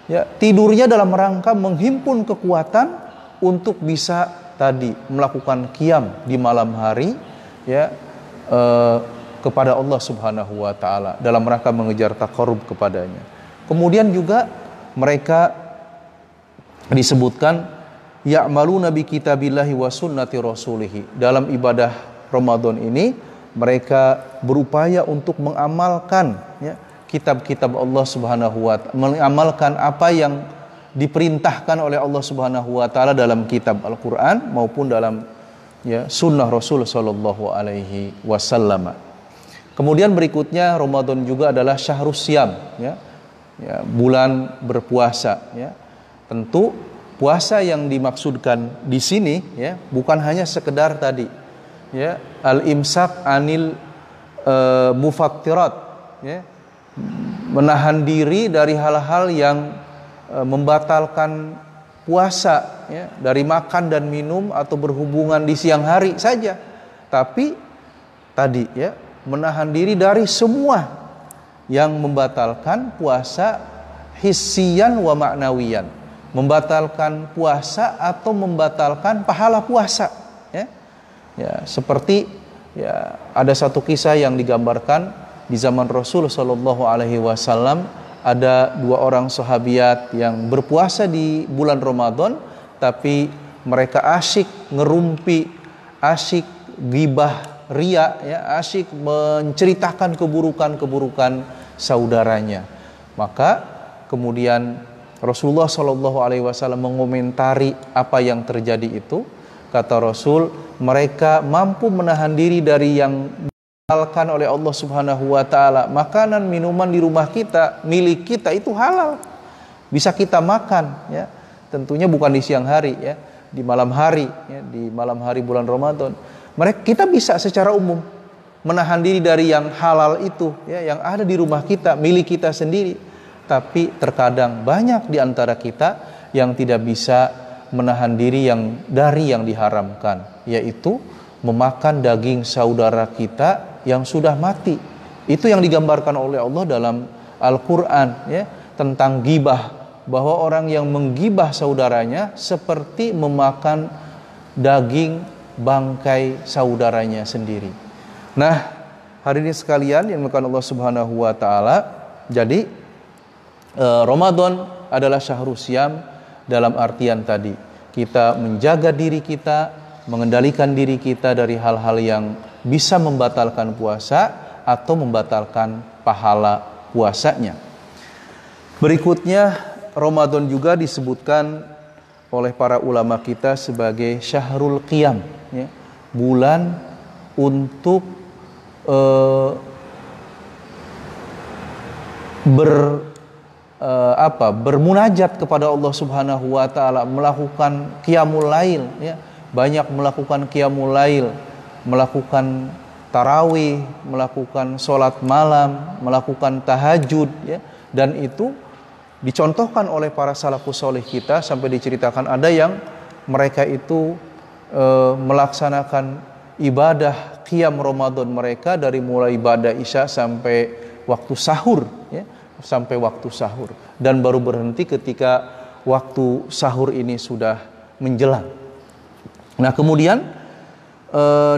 Ya, tidurnya dalam rangka menghimpun kekuatan untuk bisa tadi melakukan qiyam di malam hari ya kepada Allah Subhanahu wa taala dalam rangka mengejar taqarrub kepadanya. Kemudian juga mereka disebutkan ya'maluna bi kitabillahi wa sunnati rasulih. Dalam ibadah Ramadan ini mereka berupaya untuk mengamalkan ya kitab-kitab Allah Subhanahu wa taala, mengamalkan apa yang diperintahkan oleh Allah Subhanahu wa taala dalam kitab Al-Qur'an maupun dalam ya sunnah Rasul sallallahu alaihi wasallam. Kemudian berikutnya Ramadan juga adalah syahrus syam ya. Ya, bulan berpuasa ya. Tentu puasa yang dimaksudkan di sini ya bukan hanya sekedar tadi ya al-imsak anil mufattirat ya, menahan diri dari hal-hal yang membatalkan puasa ya, dari makan dan minum atau berhubungan di siang hari saja, tapi tadi ya menahan diri dari semua yang membatalkan puasa hissiyan wa ma'nawiyan, membatalkan puasa atau membatalkan pahala puasa ya. Ya, seperti ya ada satu kisah yang digambarkan di zaman Rasul sallallahu alaihi wasallam, ada dua orang sahabiat yang berpuasa di bulan Ramadan tapi mereka asyik ngerumpi, asyik gibah, riya ya, asyik menceritakan keburukan-keburukan saudaranya. Maka kemudian Rasulullah Shallallahu Alaihi Wasallam mengomentari apa yang terjadi itu. Kata Rasul, mereka mampu menahan diri dari yang dihalalkan oleh Allah Subhanahu Wa Taala. Makanan, minuman di rumah kita, milik kita itu halal, bisa kita makan. Ya, tentunya bukan di siang hari, ya, di malam hari, ya, di malam hari bulan Ramadan. Kita bisa secara umum menahan diri dari yang halal itu, ya, yang ada di rumah kita, milik kita sendiri. Tapi terkadang banyak di antara kita yang tidak bisa menahan diri dari yang diharamkan, yaitu memakan daging saudara kita yang sudah mati. Itu yang digambarkan oleh Allah dalam Al-Quran ya, tentang gibah, bahwa orang yang menggibah saudaranya seperti memakan daging bangkai saudaranya sendiri. Nah, hari ini sekalian yang dimuliakan Allah Subhanahu wa taala, jadi Ramadan adalah syahrus syam dalam artian tadi kita menjaga diri kita, mengendalikan diri kita dari hal-hal yang bisa membatalkan puasa atau membatalkan pahala puasanya. Berikutnya, Ramadan juga disebutkan oleh para ulama kita sebagai syahrul qiyam ya, bulan untuk bermunajat kepada Allah Subhanahu wa taala, melakukan qiyamul lail ya, banyak melakukan qiyamul lail, melakukan tarawih, melakukan sholat malam, melakukan tahajud ya, dan itu dicontohkan oleh para salafus soleh kita sampai diceritakan ada yang mereka itu melaksanakan ibadah qiyam Ramadan mereka dari mulai ibadah isya sampai waktu sahur ya, sampai waktu sahur, dan baru berhenti ketika waktu sahur ini sudah menjelang. Nah, kemudian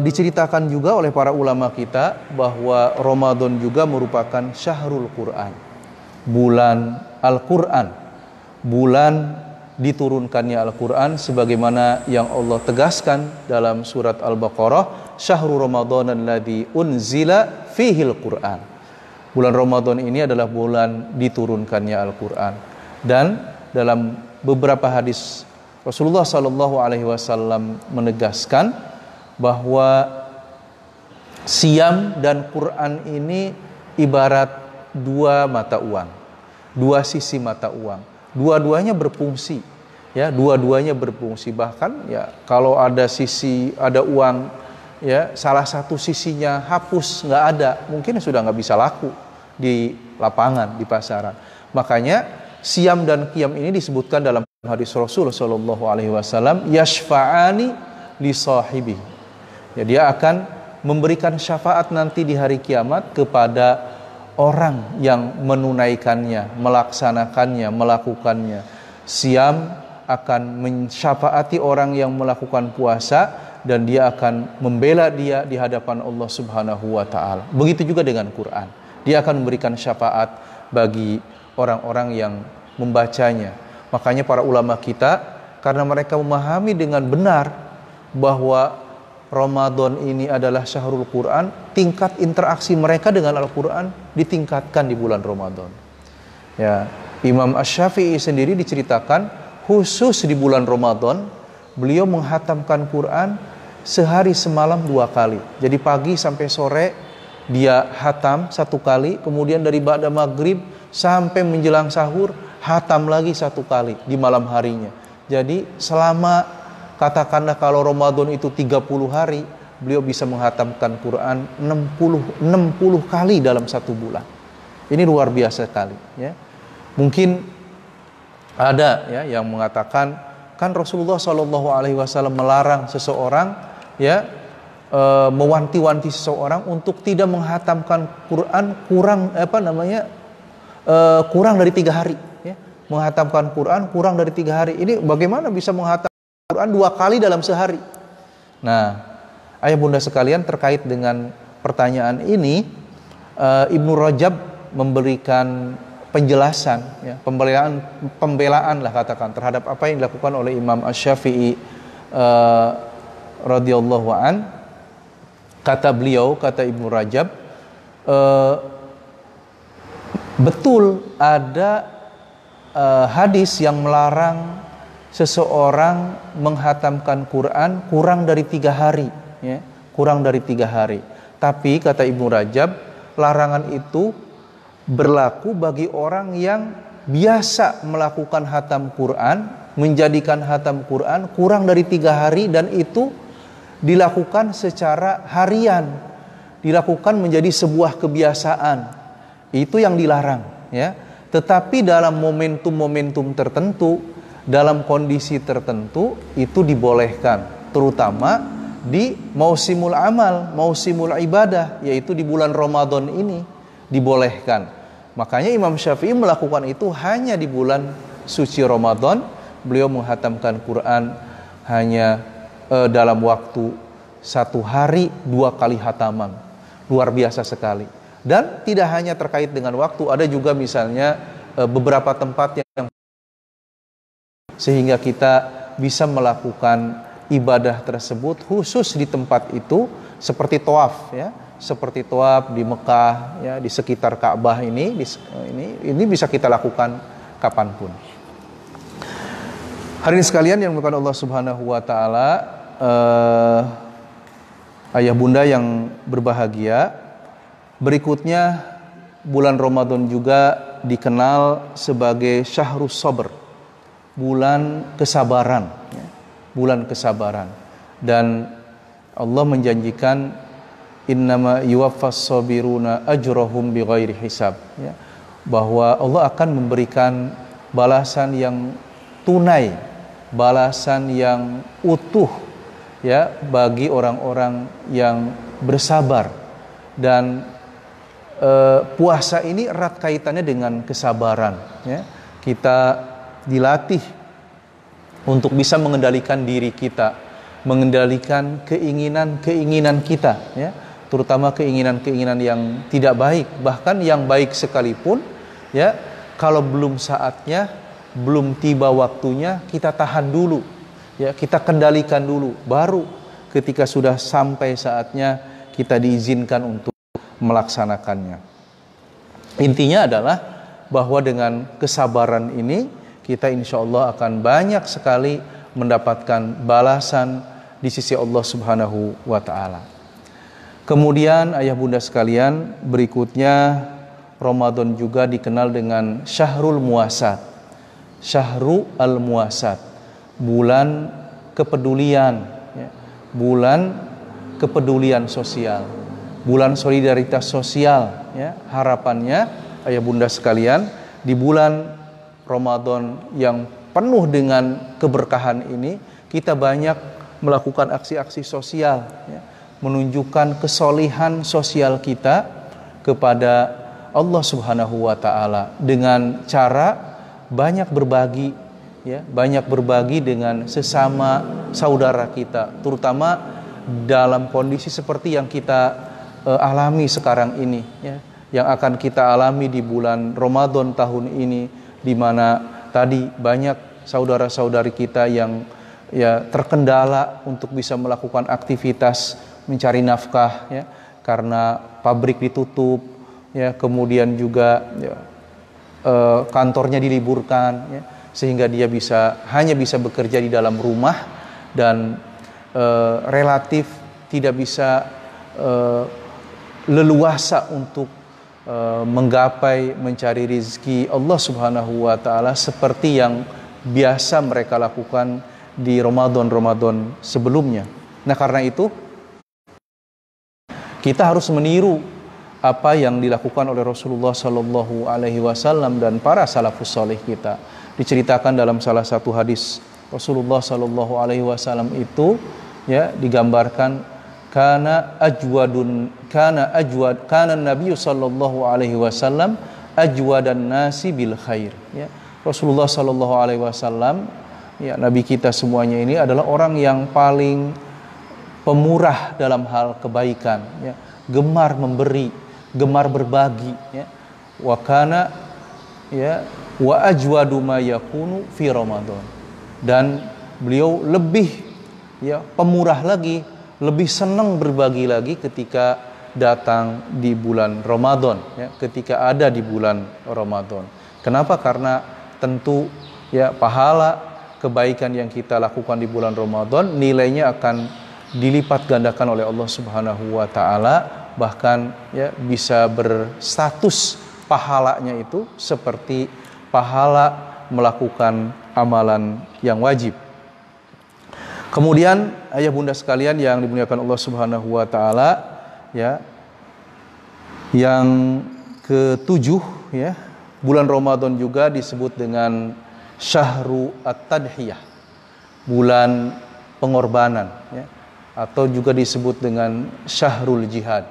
diceritakan juga oleh para ulama kita bahwa Ramadan juga merupakan syahrul Quran, bulan Al-Quran, bulan diturunkannya Al-Quran, sebagaimana yang Allah tegaskan dalam surat Al-Baqarah, syahrul Ramadan alladzi unzila fihil Quran. Bulan Ramadan ini adalah bulan diturunkannya Al-Quran. Dan dalam beberapa hadis Rasulullah Shallallahu Alaihi Wasallam menegaskan bahwa Siam dan Quran ini ibarat dua mata uang, dua sisi mata uang. Dua-duanya berfungsi, ya, dua-duanya berfungsi. Bahkan ya kalau ada uang, ya salah satu sisinya hapus, nggak ada, mungkin sudah nggak bisa laku di lapangan, di pasaran. Makanya Siam dan Qiyam ini disebutkan dalam hadis Rasul Shallallahu Alaihi Wasallam, yashfa'ani li sahibi. Ya, dia akan memberikan syafaat nanti di hari kiamat kepada orang yang menunaikannya, melaksanakannya, melakukannya. Siam akan mensyafaati orang yang melakukan puasa dan dia akan membela dia di hadapan Allah Subhanahu wa taala. Begitu juga dengan Quran. Dia akan memberikan syafaat bagi orang-orang yang membacanya. Makanya para ulama kita, karena mereka memahami dengan benar bahwa Ramadan ini adalah syahrul Quran, tingkat interaksi mereka dengan Al-Quran ditingkatkan di bulan Ramadan. Ya, Imam Asy-Syafi'i sendiri diceritakan khusus di bulan Ramadan beliau menghatamkan Quran sehari semalam 2 kali. Jadi pagi sampai sore dia hatam 1 kali, kemudian dari ba'da maghrib sampai menjelang sahur hatam lagi 1 kali di malam harinya. Jadi selama, katakanlah kalau Ramadan itu 30 hari, beliau bisa menghatamkan Quran 60 kali dalam 1 bulan. Ini luar biasa sekali, ya. Mungkin ada ya yang mengatakan, kan Rasulullah Shallallahu Alaihi Wasallam melarang seseorang, ya, mewanti-wanti seseorang untuk tidak menghatamkan Quran kurang dari 3 hari, ya. Menghatamkan Quran kurang dari 3 hari. Ini bagaimana bisa menghatamkan Quran 2 kali dalam sehari? Nah, ayah bunda sekalian, terkait dengan pertanyaan ini, Ibnu Rajab memberikan penjelasan, ya, pembelaan lah katakan terhadap apa yang dilakukan oleh Imam Asy-Syafi'i radhiyallahu an. Kata beliau, kata Ibnu Rajab, betul ada hadis yang melarang seseorang menghatamkan Quran kurang dari 3 hari, ya, kurang dari 3 hari. Tapi kata Ibnu Rajab, larangan itu berlaku bagi orang yang biasa melakukan hatam Quran, menjadikan hatam Quran kurang dari 3 hari, dan itu dilakukan secara harian, dilakukan menjadi sebuah kebiasaan. Itu yang dilarang, ya. Tetapi dalam momentum-momentum tertentu, dalam kondisi tertentu itu dibolehkan, terutama di mausimul amal, mausimul ibadah, yaitu di bulan Ramadan ini dibolehkan. Makanya Imam Syafi'i melakukan itu hanya di bulan suci Ramadan. Beliau menghatamkan Quran hanya dalam waktu 1 hari 2 kali hataman. Luar biasa sekali. Dan tidak hanya terkait dengan waktu, ada juga misalnya beberapa tempat yang sehingga kita bisa melakukan ibadah tersebut khusus di tempat itu, seperti tawaf, ya, seperti tawaf di Mekah, ya, di sekitar Ka'bah ini bisa kita lakukan kapanpun. Hadirin sekalian yang dimuliakan Allah Subhanahu wa taala, ayah bunda yang berbahagia, berikutnya bulan Ramadan juga dikenal sebagai Syahrus Sabr, bulan kesabaran, ya, bulan kesabaran. Dan Allah menjanjikan innama yuwaffas sabiruna ajrahum bighairi hisab, ya, bahwa Allah akan memberikan balasan yang tunai, balasan yang utuh, ya, bagi orang-orang yang bersabar. Dan puasa ini erat kaitannya dengan kesabaran, ya. Kita dilatih untuk bisa mengendalikan diri kita, mengendalikan keinginan-keinginan kita, ya, terutama keinginan-keinginan yang tidak baik, bahkan yang baik sekalipun, ya, kalau belum saatnya, belum tiba waktunya, kita tahan dulu, ya, kita kendalikan dulu, baru ketika sudah sampai saatnya kita diizinkan untuk melaksanakannya. Intinya adalah bahwa dengan kesabaran ini kita insya Allah akan banyak sekali mendapatkan balasan di sisi Allah Subhanahu wa Ta'ala. Kemudian ayah bunda sekalian, berikutnya Ramadan juga dikenal dengan Syahrul Muasat. Syahrul Al-Muasat, bulan kepedulian, ya, bulan kepedulian sosial, bulan solidaritas sosial, ya. Harapannya ayah bunda sekalian, di bulan Ramadan yang penuh dengan keberkahan ini, kita banyak melakukan aksi-aksi sosial, ya, menunjukkan kesolihan sosial kita kepada Allah Subhanahu wa Ta'ala dengan cara banyak berbagi, ya, banyak berbagi dengan sesama saudara kita, terutama dalam kondisi seperti yang kita alami sekarang ini, ya, yang akan kita alami di bulan Ramadan tahun ini, di mana tadi banyak saudara-saudari kita yang ya terkendala untuk bisa melakukan aktivitas mencari nafkah, ya, karena pabrik ditutup, ya, kemudian juga ya, kantornya diliburkan, ya, sehingga dia hanya bisa bekerja di dalam rumah dan relatif tidak bisa leluasa untuk menggapai mencari rizki Allah Subhanahu wa Ta'ala seperti yang biasa mereka lakukan di Ramadan sebelumnya. Nah, karena itu kita harus meniru apa yang dilakukan oleh Rasulullah Sallallahu Alaihi Wasallam dan para salafus saleh kita. Diceritakan dalam salah satu hadis Rasulullah Sallallahu Alaihi Wasallam itu, ya, digambarkan kana Nabi Sallallahu Alaihi Wasallam ajwadan nasi bil khair, ya. Rasulullah Sallallahu Alaihi Wasallam, ya, Nabi kita semuanya ini adalah orang yang paling pemurah dalam hal kebaikan, ya, gemar memberi, gemar berbagi, ya. Wa kana, ya, wa ajwadu ma yakunu fi Ramadan. Dan beliau lebih, ya, pemurah lagi, lebih senang berbagi lagi ketika datang di bulan Ramadan, ya, ketika ada di bulan Ramadan. Kenapa? Karena tentu, ya, pahala kebaikan yang kita lakukan di bulan Ramadan nilainya akan dilipat gandakan oleh Allah Subhanahu wa Ta'ala, bahkan, ya, bisa berstatus pahalanya itu seperti pahala melakukan amalan yang wajib. Kemudian ayah bunda sekalian yang dimuliakan Allah Subhanahu wa Ta'ala, ya, yang ketujuh, ya, bulan Ramadan juga disebut dengan Syahru At-Tadhiyah, bulan pengorbanan, ya, atau juga disebut dengan Syahrul Jihad,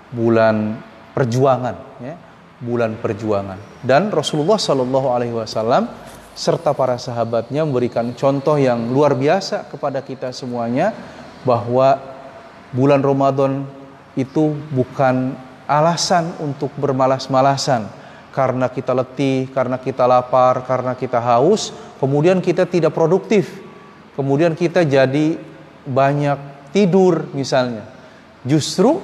bulan perjuangan, ya, bulan perjuangan. Dan Rasulullah Sallallahu Alaihi Wasallam serta para sahabatnya memberikan contoh yang luar biasa kepada kita semuanya, bahwa bulan Ramadan itu bukan alasan untuk bermalas-malasan karena kita letih, karena kita lapar, karena kita haus, kemudian kita tidak produktif, kemudian kita jadi banyak tidur misalnya. Justru,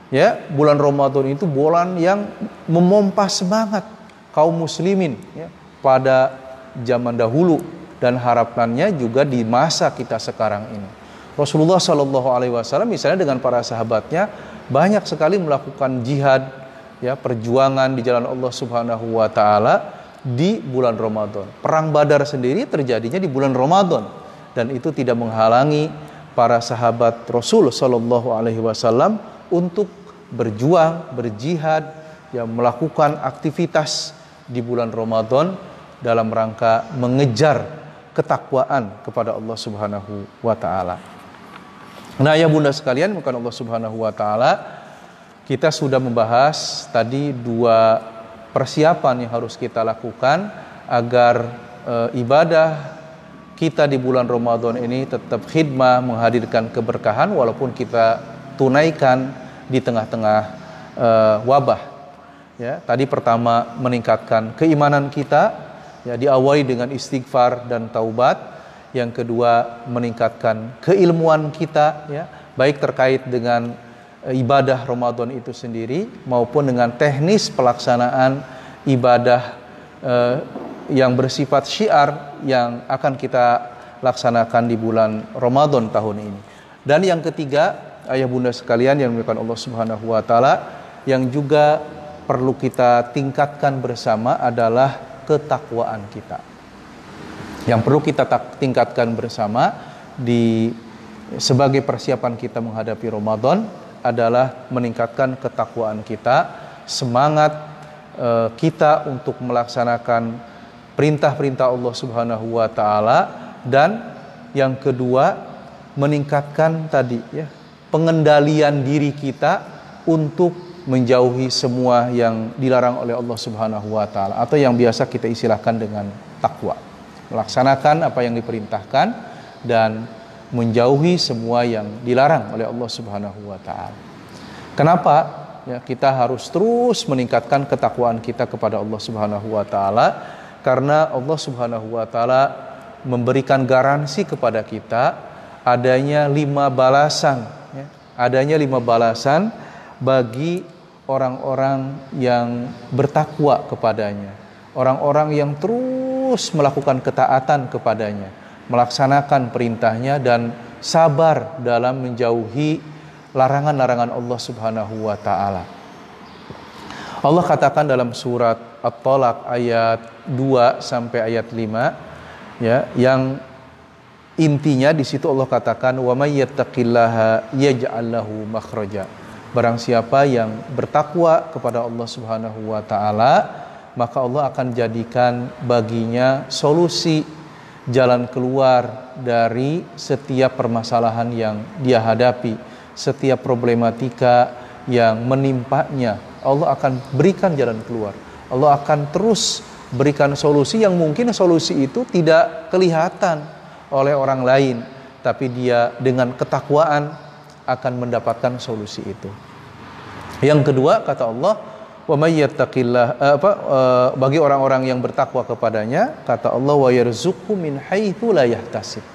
ya, bulan Ramadan itu bulan yang memompa semangat kaum muslimin, ya, pada zaman dahulu dan harapannya juga di masa kita sekarang ini. Rasulullah Shallallahu Alaihi Wasallam misalnya dengan para sahabatnya banyak sekali melakukan jihad, ya, perjuangan di jalan Allah Subhanahu wa Ta'ala di bulan Ramadan. Perang Badar sendiri terjadinya di bulan Ramadan, dan itu tidak menghalangi para sahabat Rasul Sallallahu Alaihi Wasallam untuk berjuang, berjihad, ya, melakukan aktivitas di bulan Ramadan dalam rangka mengejar ketakwaan kepada Allah Subhanahu wa Ta'ala. Nah, ya bunda sekalian, bukan Allah Subhanahu wa Ta'ala, kita sudah membahas tadi dua persiapan yang harus kita lakukan agar ibadah kita di bulan Ramadan ini tetap khidmah, menghadirkan keberkahan walaupun kita tunaikan di tengah-tengah wabah. Ya, tadi pertama meningkatkan keimanan kita, ya, diawali dengan istighfar dan taubat. Yang kedua meningkatkan keilmuan kita, ya, baik terkait dengan ibadah Ramadan itu sendiri maupun dengan teknis pelaksanaan ibadah yang bersifat syiar yang akan kita laksanakan di bulan Ramadan tahun ini. Dan yang ketiga, ayah bunda sekalian yang dimuliakan Allah Subhanahu wa taala, yang juga perlu kita tingkatkan bersama adalah ketakwaan kita. Yang perlu kita tingkatkan bersama sebagai persiapan kita menghadapi Ramadan adalah meningkatkan ketakwaan kita, semangat kita untuk melaksanakan perintah-perintah Allah Subhanahu wa taala, dan yang kedua meningkatkan tadi ya, pengendalian diri kita untuk menjauhi semua yang dilarang oleh Allah Subhanahu wa taala, atau yang biasa kita istilahkan dengan takwa. Melaksanakan apa yang diperintahkan dan menjauhi semua yang dilarang oleh Allah Subhanahu wa taala. Kenapa? Ya, kita harus terus meningkatkan ketakwaan kita kepada Allah Subhanahu wa taala, karena Allah Subhanahu wa taala memberikan garansi kepada kita adanya 5 balasan ya. Adanya 5 balasan bagi orang-orang yang bertakwa kepadanya, orang-orang yang terus melakukan ketaatan kepadanya, melaksanakan perintahnya dan sabar dalam menjauhi larangan-larangan Allah Subhanahu wa taala. Allah katakan dalam surat At-Talaq ayat 2 sampai ayat 5 ya, yang intinya di situ Allah katakan wa may yattaqillaha yaj'al lahu makhraja. Barang siapa yang bertakwa kepada Allah Subhanahu wa taala, maka Allah akan jadikan baginya solusi, jalan keluar dari setiap permasalahan yang dia hadapi, setiap problematika yang menimpanya. Allah akan berikan jalan keluar. Allah akan terus berikan solusi yang mungkin solusi itu tidak kelihatan oleh orang lain, tapi dia dengan ketakwaan akan mendapatkan solusi itu. Yang kedua, kata Allah, wa may yattaqillah, bagi orang-orang yang bertakwa kepadanya, kata Allah, wa yarzuqhu min haitsu la yahtasib.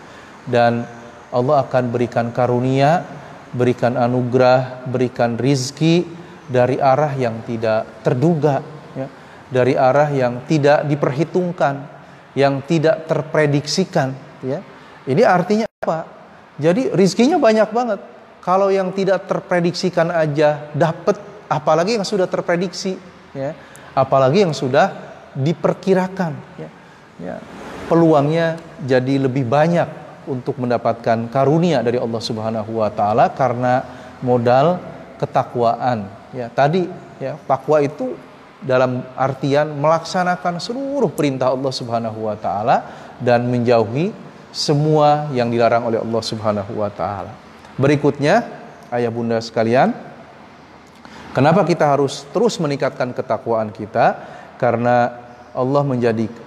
Dan Allah akan berikan karunia, berikan anugerah, berikan rizki dari arah yang tidak terduga ya, dari arah yang tidak diperhitungkan, yang tidak terprediksikan ya. Ini artinya apa? Jadi rizkinya banyak banget. Kalau yang tidak terprediksikan aja dapat, apalagi yang sudah terprediksi ya, apalagi yang sudah diperkirakan ya. Ya, peluangnya jadi lebih banyak untuk mendapatkan karunia dari Allah Subhanahu wa taala karena modal ketakwaan ya. Tadi ya, takwa itu dalam artian melaksanakan seluruh perintah Allah Subhanahu wa taala dan menjauhi semua yang dilarang oleh Allah Subhanahu wa taala. Berikutnya, ayah bunda sekalian, kenapa kita harus terus meningkatkan ketakwaan kita? Karena Allah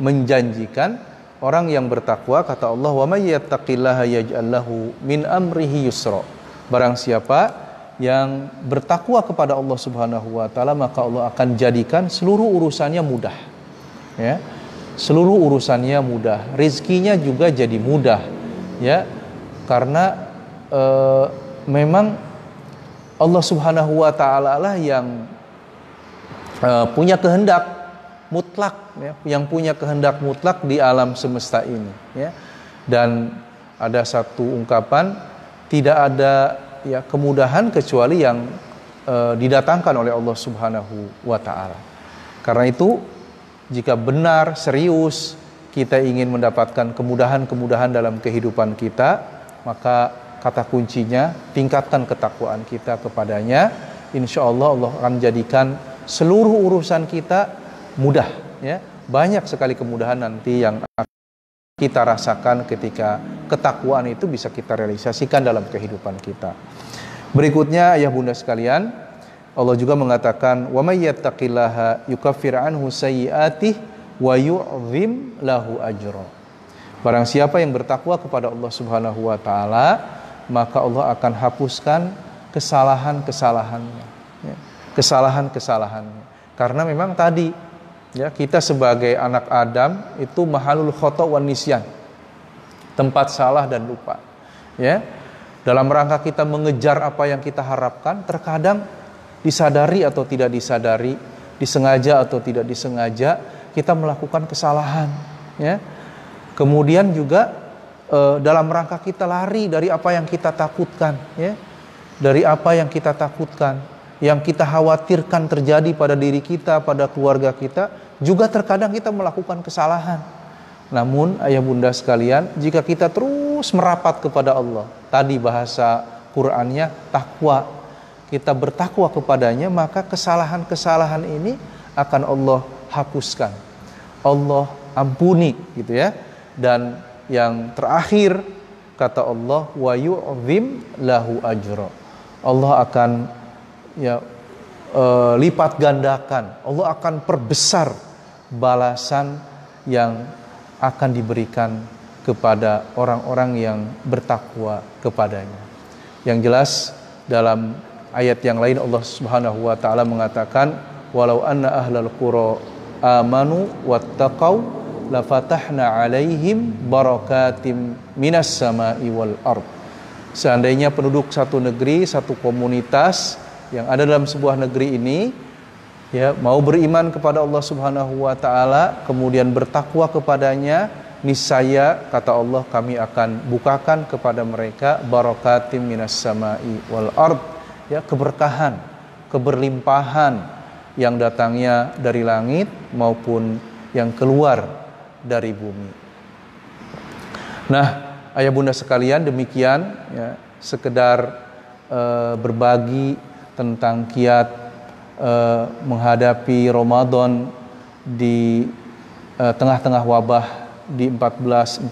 menjanjikan orang yang bertakwa, kata Allah, wa may yattaqillaha yaj'al lahu min amrihi yusra. Barang siapa yang bertakwa kepada Allah Subhanahu wa taala, maka Allah akan jadikan seluruh urusannya mudah. Ya. Seluruh urusannya mudah, rizkinya juga jadi mudah. Ya. Karena memang Allah Subhanahu wa taala lah yang punya kehendak mutlak ya, yang punya kehendak mutlak di alam semesta ini ya. Dan ada satu ungkapan, tidak ada ya kemudahan kecuali yang didatangkan oleh Allah Subhanahu wa taala. Karena itu jika benar serius kita ingin mendapatkan kemudahan-kemudahan dalam kehidupan kita, maka kata kuncinya tingkatkan ketakwaan kita kepadanya. Insya Allah Allah akan jadikan seluruh urusan kita mudah ya. Banyak sekali kemudahan nanti yang kita rasakan ketika ketakwaan itu bisa kita realisasikan dalam kehidupan kita. Berikutnya ayah bunda sekalian, Allah juga mengatakan wa may yattaqillaha yukaffir anhu sayyi'atihi wa yu'zim lahu ajra. Barang siapa yang bertakwa kepada Allah Subhanahu wa taala, maka Allah akan hapuskan kesalahan-kesalahannya ya. Kesalahan-kesalahannya. Karena memang tadi ya, kita sebagai anak Adam itu mahalul khata' wan nisyan, tempat salah dan lupa ya. Dalam rangka kita mengejar apa yang kita harapkan, terkadang disadari atau tidak disadari, disengaja atau tidak disengaja, kita melakukan kesalahan, ya. Kemudian juga dalam rangka kita lari dari apa yang kita takutkan, ya. Dari apa yang kita takutkan, yang kita khawatirkan terjadi pada diri kita, pada keluarga kita, juga terkadang kita melakukan kesalahan. Namun ayah bunda sekalian, jika kita terus merapat kepada Allah, tadi bahasa Qur'annya takwa, kita bertakwa kepadanya, maka kesalahan-kesalahan ini akan Allah hapuskan, Allah ampuni, gitu ya. Dan yang terakhir kata Allah, wa yu'zim lahu ajra, Allah akan lipat gandakan, Allah akan perbesar balasan yang akan diberikan kepada orang-orang yang bertakwa kepadanya. Yang jelas dalam ayat yang lain Allah Subhanahu wa taala mengatakan, walau anna ahlal qura amanu wattaqau lafatahna alaihim barakatim minas sama'i wal ard. Seandainya penduduk satu negeri, satu komunitas yang ada dalam sebuah negeri ini, ya, mau beriman kepada Allah Subhanahu wa taala, kemudian bertakwa kepadanya, niscaya kata Allah kami akan bukakan kepada mereka barakatim minas sama'i wal ard, ya, keberkahan, keberlimpahan yang datangnya dari langit maupun yang keluar dari bumi. Nah, ayah bunda sekalian, demikian, ya, sekedar berbagi tentang kiat menghadapi Ramadan di tengah-tengah wabah di 1441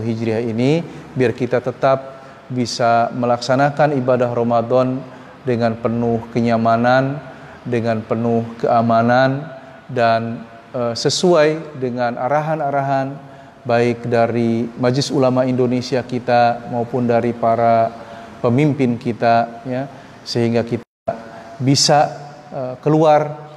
Hijriah ini, biar kita tetap bisa melaksanakan ibadah Ramadan dengan penuh kenyamanan, dengan penuh keamanan, dan sesuai dengan arahan-arahan baik dari Majelis Ulama Indonesia kita maupun dari para pemimpin kita, ya, sehingga kita bisa keluar,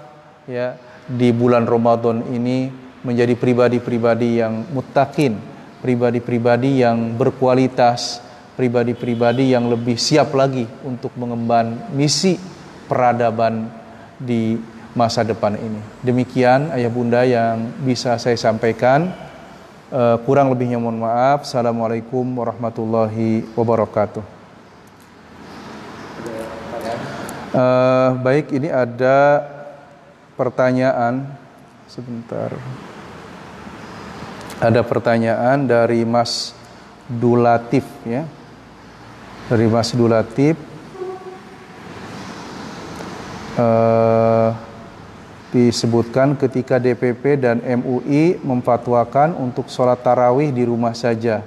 ya, di bulan Ramadan ini menjadi pribadi-pribadi yang muttaqin, pribadi-pribadi yang berkualitas, pribadi-pribadi yang lebih siap lagi untuk mengemban misi peradaban di masa depan ini. Demikian ayah bunda yang bisa saya sampaikan. Kurang lebihnya mohon maaf. Assalamualaikum warahmatullahi wabarakatuh. Baik, ini ada pertanyaan. Sebentar. Ada pertanyaan dari Mas Dulatif, ya. Dari Mas Dulatif. Disebutkan ketika DPP dan MUI memfatwakan untuk sholat tarawih di rumah saja,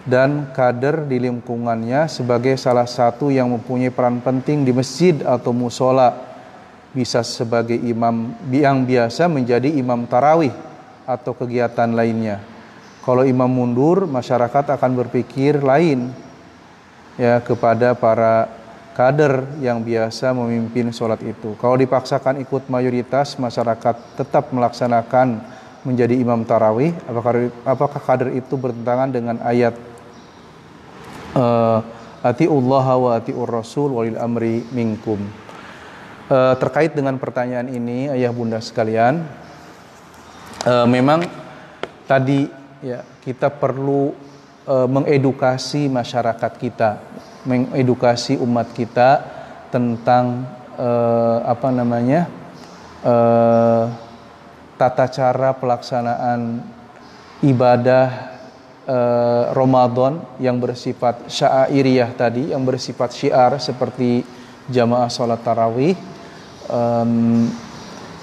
dan kader di lingkungannya sebagai salah satu yang mempunyai peran penting di masjid atau musola bisa sebagai imam yang biasa menjadi imam tarawih atau kegiatan lainnya. Kalau imam mundur, masyarakat akan berpikir lain, ya, kepada para kader yang biasa memimpin sholat itu. Kalau dipaksakan ikut mayoritas, masyarakat tetap melaksanakan menjadi imam tarawih. Apakah kader itu bertentangan dengan ayat atiullaha wa atiur rasul walil amri minkum? Terkait dengan pertanyaan ini, ayah bunda sekalian, memang tadi, ya, kita perlu mengedukasi masyarakat kita, mengedukasi umat kita tentang tata cara pelaksanaan ibadah Ramadan yang bersifat syairiyah tadi, yang bersifat syiar seperti jamaah sholat tarawih,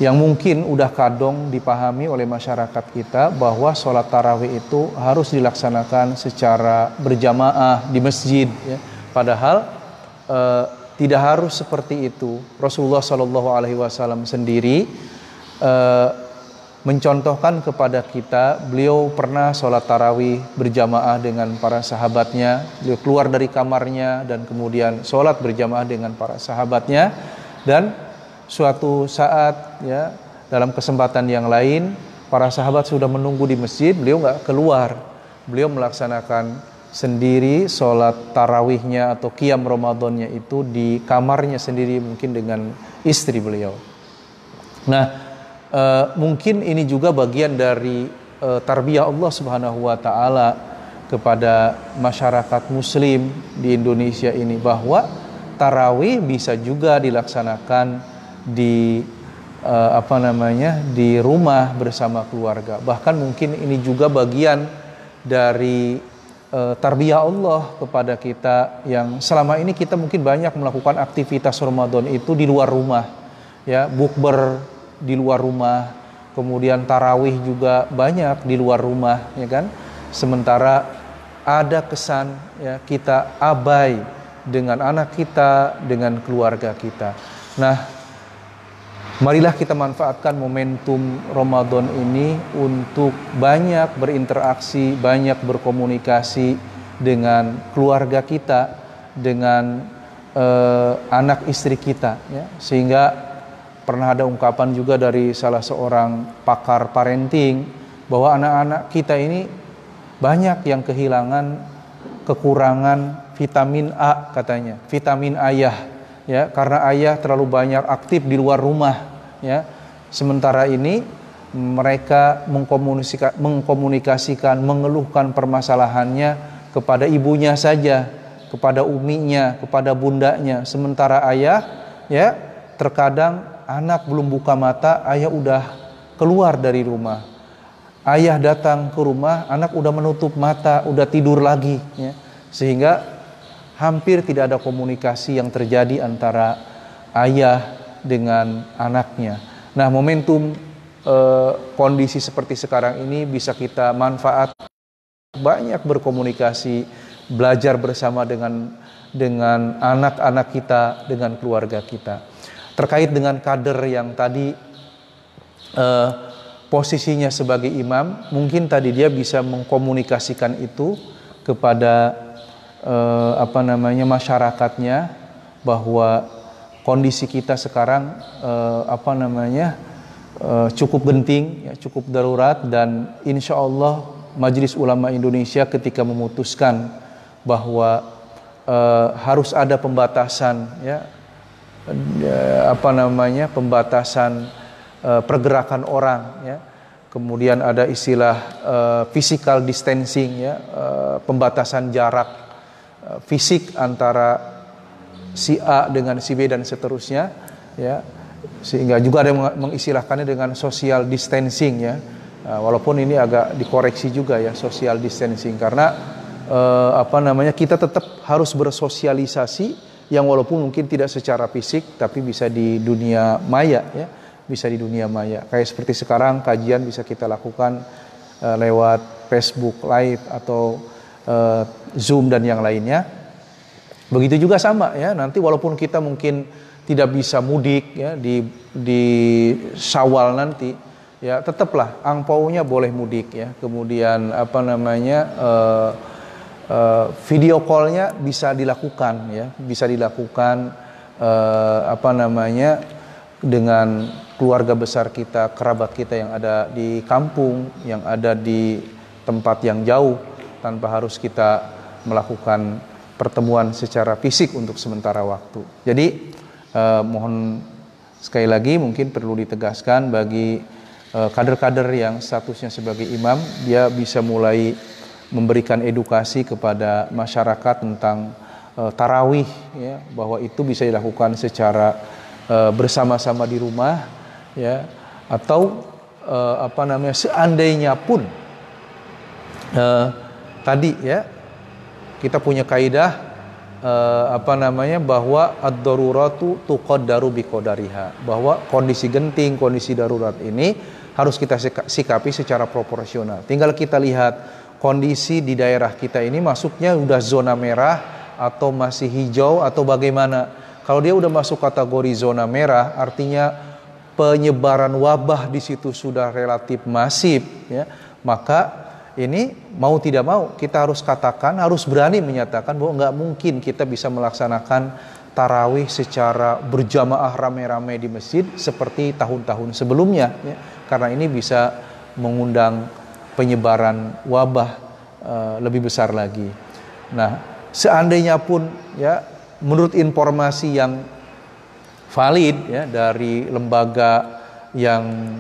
yang mungkin udah kadung dipahami oleh masyarakat kita bahwa sholat tarawih itu harus dilaksanakan secara berjamaah di masjid, ya. Padahal tidak harus seperti itu. Rasulullah SAW sendiri mencontohkan kepada kita, beliau pernah sholat tarawih berjamaah dengan para sahabatnya. Beliau keluar dari kamarnya dan kemudian sholat berjamaah dengan para sahabatnya. Dan suatu saat, ya, dalam kesempatan yang lain, para sahabat sudah menunggu di masjid, beliau nggak keluar. Beliau melaksanakan sendiri sholat tarawihnya atau qiyam Ramadannya itu di kamarnya sendiri, mungkin dengan istri beliau. Nah, Mungkin ini juga bagian dari tarbiyah Allah Subhanahu wa taala kepada masyarakat muslim di Indonesia ini, bahwa tarawih bisa juga dilaksanakan di di rumah bersama keluarga. Bahkan mungkin ini juga bagian dari tarbiyah Allah kepada kita, yang selama ini kita mungkin banyak melakukan aktivitas Ramadan itu di luar rumah, ya, bukber di luar rumah, kemudian tarawih juga banyak di luar rumah, ya kan. Sementara ada kesan, ya, kita abai dengan anak kita, dengan keluarga kita. Nah, marilah kita manfaatkan momentum Ramadan ini untuk banyak berinteraksi, banyak berkomunikasi dengan keluarga kita, dengan anak istri kita, ya. Sehingga pernah ada ungkapan juga dari salah seorang pakar parenting bahwa anak-anak kita ini banyak yang kehilangan, kekurangan vitamin A katanya, vitamin ayah, ya, karena ayah terlalu banyak aktif di luar rumah, ya. Sementara ini mereka mengkomunikasikan, mengeluhkan permasalahannya kepada ibunya saja, kepada uminya, kepada bundanya. Sementara ayah, ya, terkadang anak belum buka mata, ayah udah keluar dari rumah. Ayah datang ke rumah, anak udah menutup mata, udah tidur lagi, ya. Sehingga hampir tidak ada komunikasi yang terjadi antara ayah dengan anaknya. Nah, momentum kondisi seperti sekarang ini bisa kita manfaat, banyak berkomunikasi, belajar bersama dengan anak-anak kita, dengan keluarga kita. Terkait dengan kader yang tadi posisinya sebagai imam, mungkin tadi dia bisa mengkomunikasikan itu kepada masyarakatnya, bahwa kondisi kita sekarang cukup genting, ya, cukup darurat, dan insya Allah Majelis Ulama Indonesia ketika memutuskan bahwa harus ada pembatasan, ya, pembatasan pergerakan orang, ya. Kemudian ada istilah physical distancing, ya, pembatasan jarak fisik antara si A dengan si B dan seterusnya, ya. Sehingga juga ada yang mengistilahkannya dengan social distancing, ya. Walaupun ini agak dikoreksi juga, ya, social distancing, karena kita tetap harus bersosialisasi, yang walaupun mungkin tidak secara fisik tapi bisa di dunia maya, ya. Bisa di dunia maya. Kayak seperti sekarang kajian bisa kita lakukan lewat Facebook Live atau Zoom dan yang lainnya. Begitu juga sama, ya. Nanti walaupun kita mungkin tidak bisa mudik, ya, di Syawal nanti, ya, tetaplah angpaunya boleh mudik, ya. Kemudian video call-nya bisa dilakukan, ya. Bisa dilakukan dengan keluarga besar kita, kerabat kita yang ada di kampung, yang ada di tempat yang jauh, tanpa harus kita melakukan pertemuan secara fisik untuk sementara waktu. Jadi mohon sekali lagi mungkin perlu ditegaskan bagi kader-kader yang statusnya sebagai imam, dia bisa mulai memberikan edukasi kepada masyarakat tentang tarawih, ya, bahwa itu bisa dilakukan secara bersama-sama di rumah, ya, atau seandainya pun tadi, ya, kita punya kaidah bahwa ad-daruratu tuqaddaru biqadariha, bahwa kondisi genting, kondisi darurat ini harus kita sikapi secara proporsional. Tinggal kita lihat kondisi di daerah kita ini masuknya udah zona merah atau masih hijau atau bagaimana. Kalau dia udah masuk kategori zona merah, artinya penyebaran wabah di situ sudah relatif masif, ya. Maka ini mau tidak mau kita harus katakan, harus berani menyatakan bahwa nggak mungkin kita bisa melaksanakan tarawih secara berjamaah rame-rame di masjid seperti tahun-tahun sebelumnya, ya. Karena ini bisa mengundang penyebaran wabah lebih besar lagi. Nah, seandainya pun, ya, menurut informasi yang valid, ya, dari lembaga yang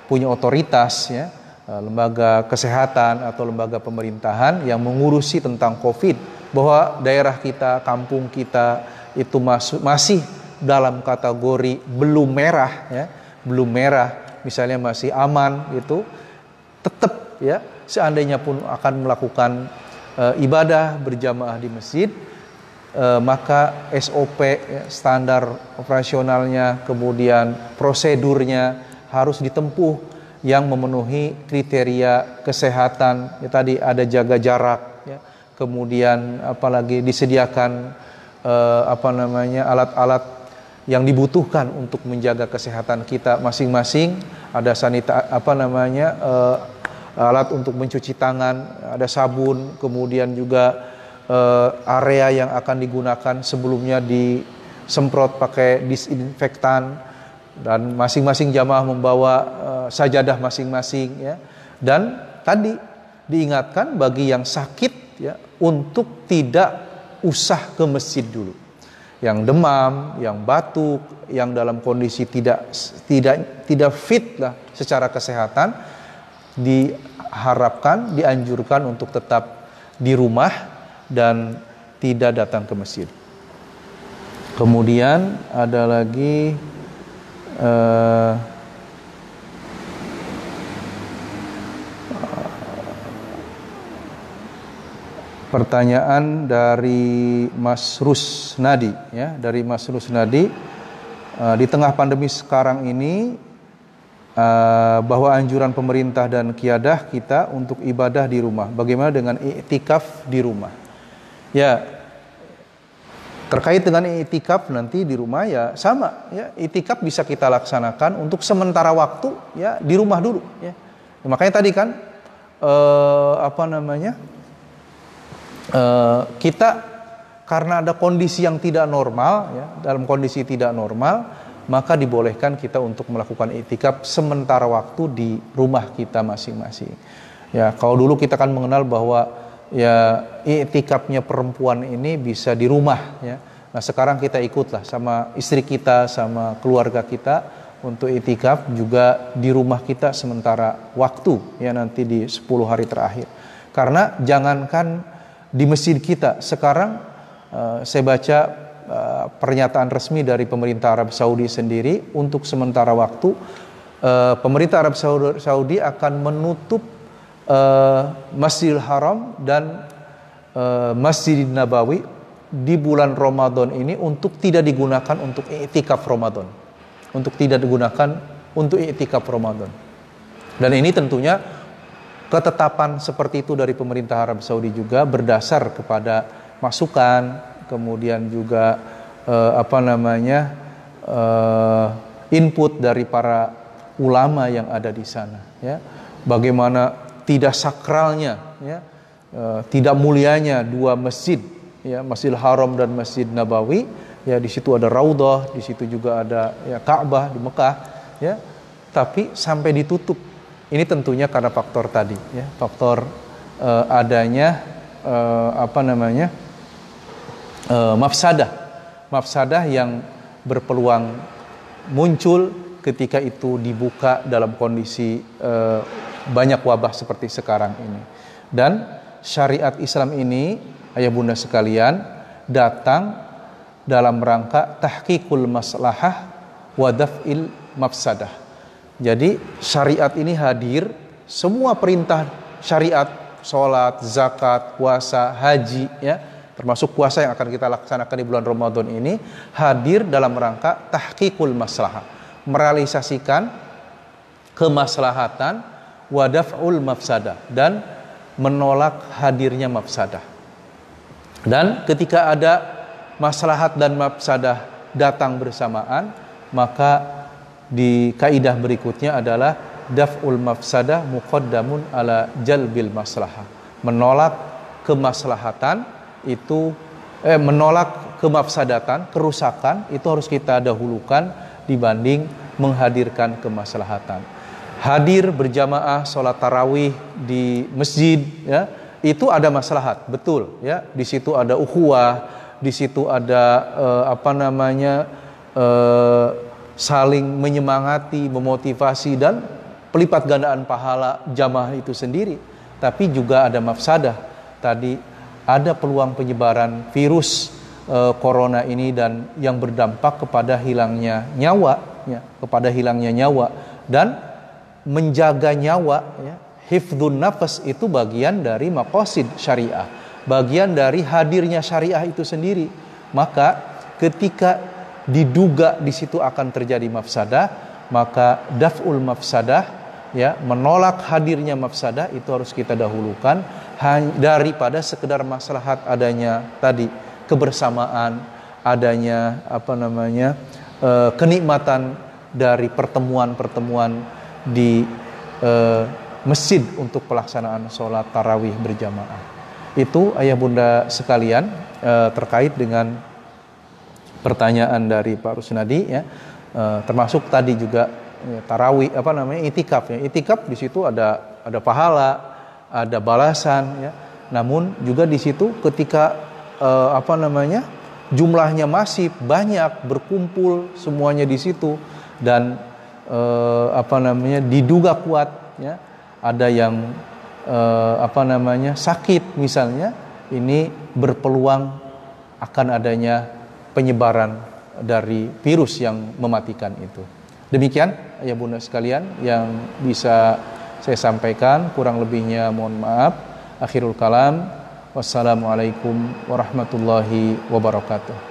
punya otoritas ya, lembaga kesehatan atau lembaga pemerintahan yang mengurusi tentang COVID, bahwa daerah kita, kampung kita itu masih dalam kategori belum merah ya, belum merah, misalnya masih aman gitu, tetap ya seandainya pun akan melakukan ibadah berjamaah di masjid, maka SOP ya, standar operasionalnya, kemudian prosedurnya harus ditempuh yang memenuhi kriteria kesehatan ya, tadi ada jaga jarak ya, kemudian apalagi disediakan alat-alat yang dibutuhkan untuk menjaga kesehatan kita masing-masing, ada alat untuk mencuci tangan, ada sabun, kemudian juga area yang akan digunakan sebelumnya disemprot pakai disinfektan, dan masing-masing jamaah membawa sajadah masing-masing ya. Dan tadi diingatkan bagi yang sakit ya untuk tidak usah ke masjid dulu. Yang demam, yang batuk, yang dalam kondisi tidak fit lah secara kesehatan, dianjurkan untuk tetap di rumah dan tidak datang ke masjid. Kemudian ada lagi pertanyaan dari Mas Rusnadi ya, dari Mas Rusnadi, di tengah pandemi sekarang ini bahwa anjuran pemerintah dan qiyadah kita untuk ibadah di rumah, bagaimana dengan i'tikaf di rumah? Ya, terkait dengan i'tikaf nanti di rumah ya sama ya, i'tikaf bisa kita laksanakan untuk sementara waktu ya di rumah dulu ya. Makanya tadi kan kita karena ada kondisi yang tidak normal ya, dalam kondisi tidak normal maka dibolehkan kita untuk melakukan i'tikaf sementara waktu di rumah kita masing-masing. Ya, kalau dulu kita kan mengenal bahwa ya i'tikafnya perempuan ini bisa di rumah ya. Nah, sekarang kita ikutlah sama istri kita, sama keluarga kita untuk i'tikaf juga di rumah kita sementara waktu ya, nanti di 10 hari terakhir. Karena jangankan di masjid kita, sekarang saya baca pernyataan resmi dari pemerintah Arab Saudi sendiri, untuk sementara waktu pemerintah Arab Saudi akan menutup Masjidil Haram dan Masjid Nabawi di bulan Ramadan ini untuk tidak digunakan untuk i'tikaf Ramadan. Untuk tidak digunakan untuk i'tikaf Ramadan. Dan ini tentunya ketetapan seperti itu dari pemerintah Arab Saudi juga berdasar kepada masukan, kemudian juga input dari para ulama yang ada di sana ya. Bagaimana tidak sakralnya ya, tidak mulianya dua masjid ya, Masjidil Haram dan Masjid Nabawi ya, di situ ada Raudhah, di situ juga ada ya Ka'bah di Mekah ya, tapi sampai ditutup. Ini tentunya karena faktor tadi ya, faktor adanya mafsadah yang berpeluang muncul ketika itu dibuka dalam kondisi banyak wabah seperti sekarang ini. Dan syariat Islam ini, ayah bunda sekalian, datang dalam rangka tahqiqul maslahah wa daf'il mafsadah. Jadi syariat ini hadir, semua perintah syariat, sholat, zakat, puasa, haji ya, termasuk puasa yang akan kita laksanakan di bulan Ramadan ini, hadir dalam rangka tahqiqul maslahah, merealisasikan kemaslahatan wa daf'ul mafsadah, dan menolak hadirnya mafsadah. Dan ketika ada maslahat dan mafsadah datang bersamaan, maka di kaidah berikutnya adalah daf'ul mafsadah muqaddamun ala jalbil maslahah. Menolak kemaslahatan itu menolak kemafsadatan, kerusakan itu harus kita dahulukan dibanding menghadirkan kemaslahatan. Hadir berjamaah sholat tarawih di masjid ya, itu ada maslahat, betul ya. Di situ ada ukhuwah, di situ ada saling menyemangati, memotivasi, dan pelipat gandaan pahala jamaah itu sendiri, tapi juga ada mafsadah. Tadi ada peluang penyebaran virus corona ini dan yang berdampak kepada hilangnya nyawa, ya, kepada hilangnya nyawa. Dan menjaga nyawa, ya, hifdzun nafas itu bagian dari maqasid syariah, bagian dari hadirnya syariah itu sendiri. Maka ketika diduga di situ akan terjadi mafsadah, maka daf'ul mafsadah, ya, menolak hadirnya mafsadah itu harus kita dahulukan daripada sekedar maslahat adanya tadi kebersamaan, adanya kenikmatan dari pertemuan-pertemuan di masjid untuk pelaksanaan sholat tarawih berjamaah. Itu ayah bunda sekalian terkait dengan pertanyaan dari Pak Rusnadi, ya, termasuk tadi juga tarawih itikaf, ya. Itikaf di situ ada pahala, ada balasan, ya. Namun juga di situ ketika jumlahnya masih banyak berkumpul semuanya di situ dan diduga kuat, ya, ada yang sakit misalnya, ini berpeluang akan adanya penyebaran dari virus yang mematikan itu. Demikian ayah bunda sekalian yang bisa saya sampaikan, kurang lebihnya mohon maaf. Akhirul kalam, wassalamualaikum warahmatullahi wabarakatuh.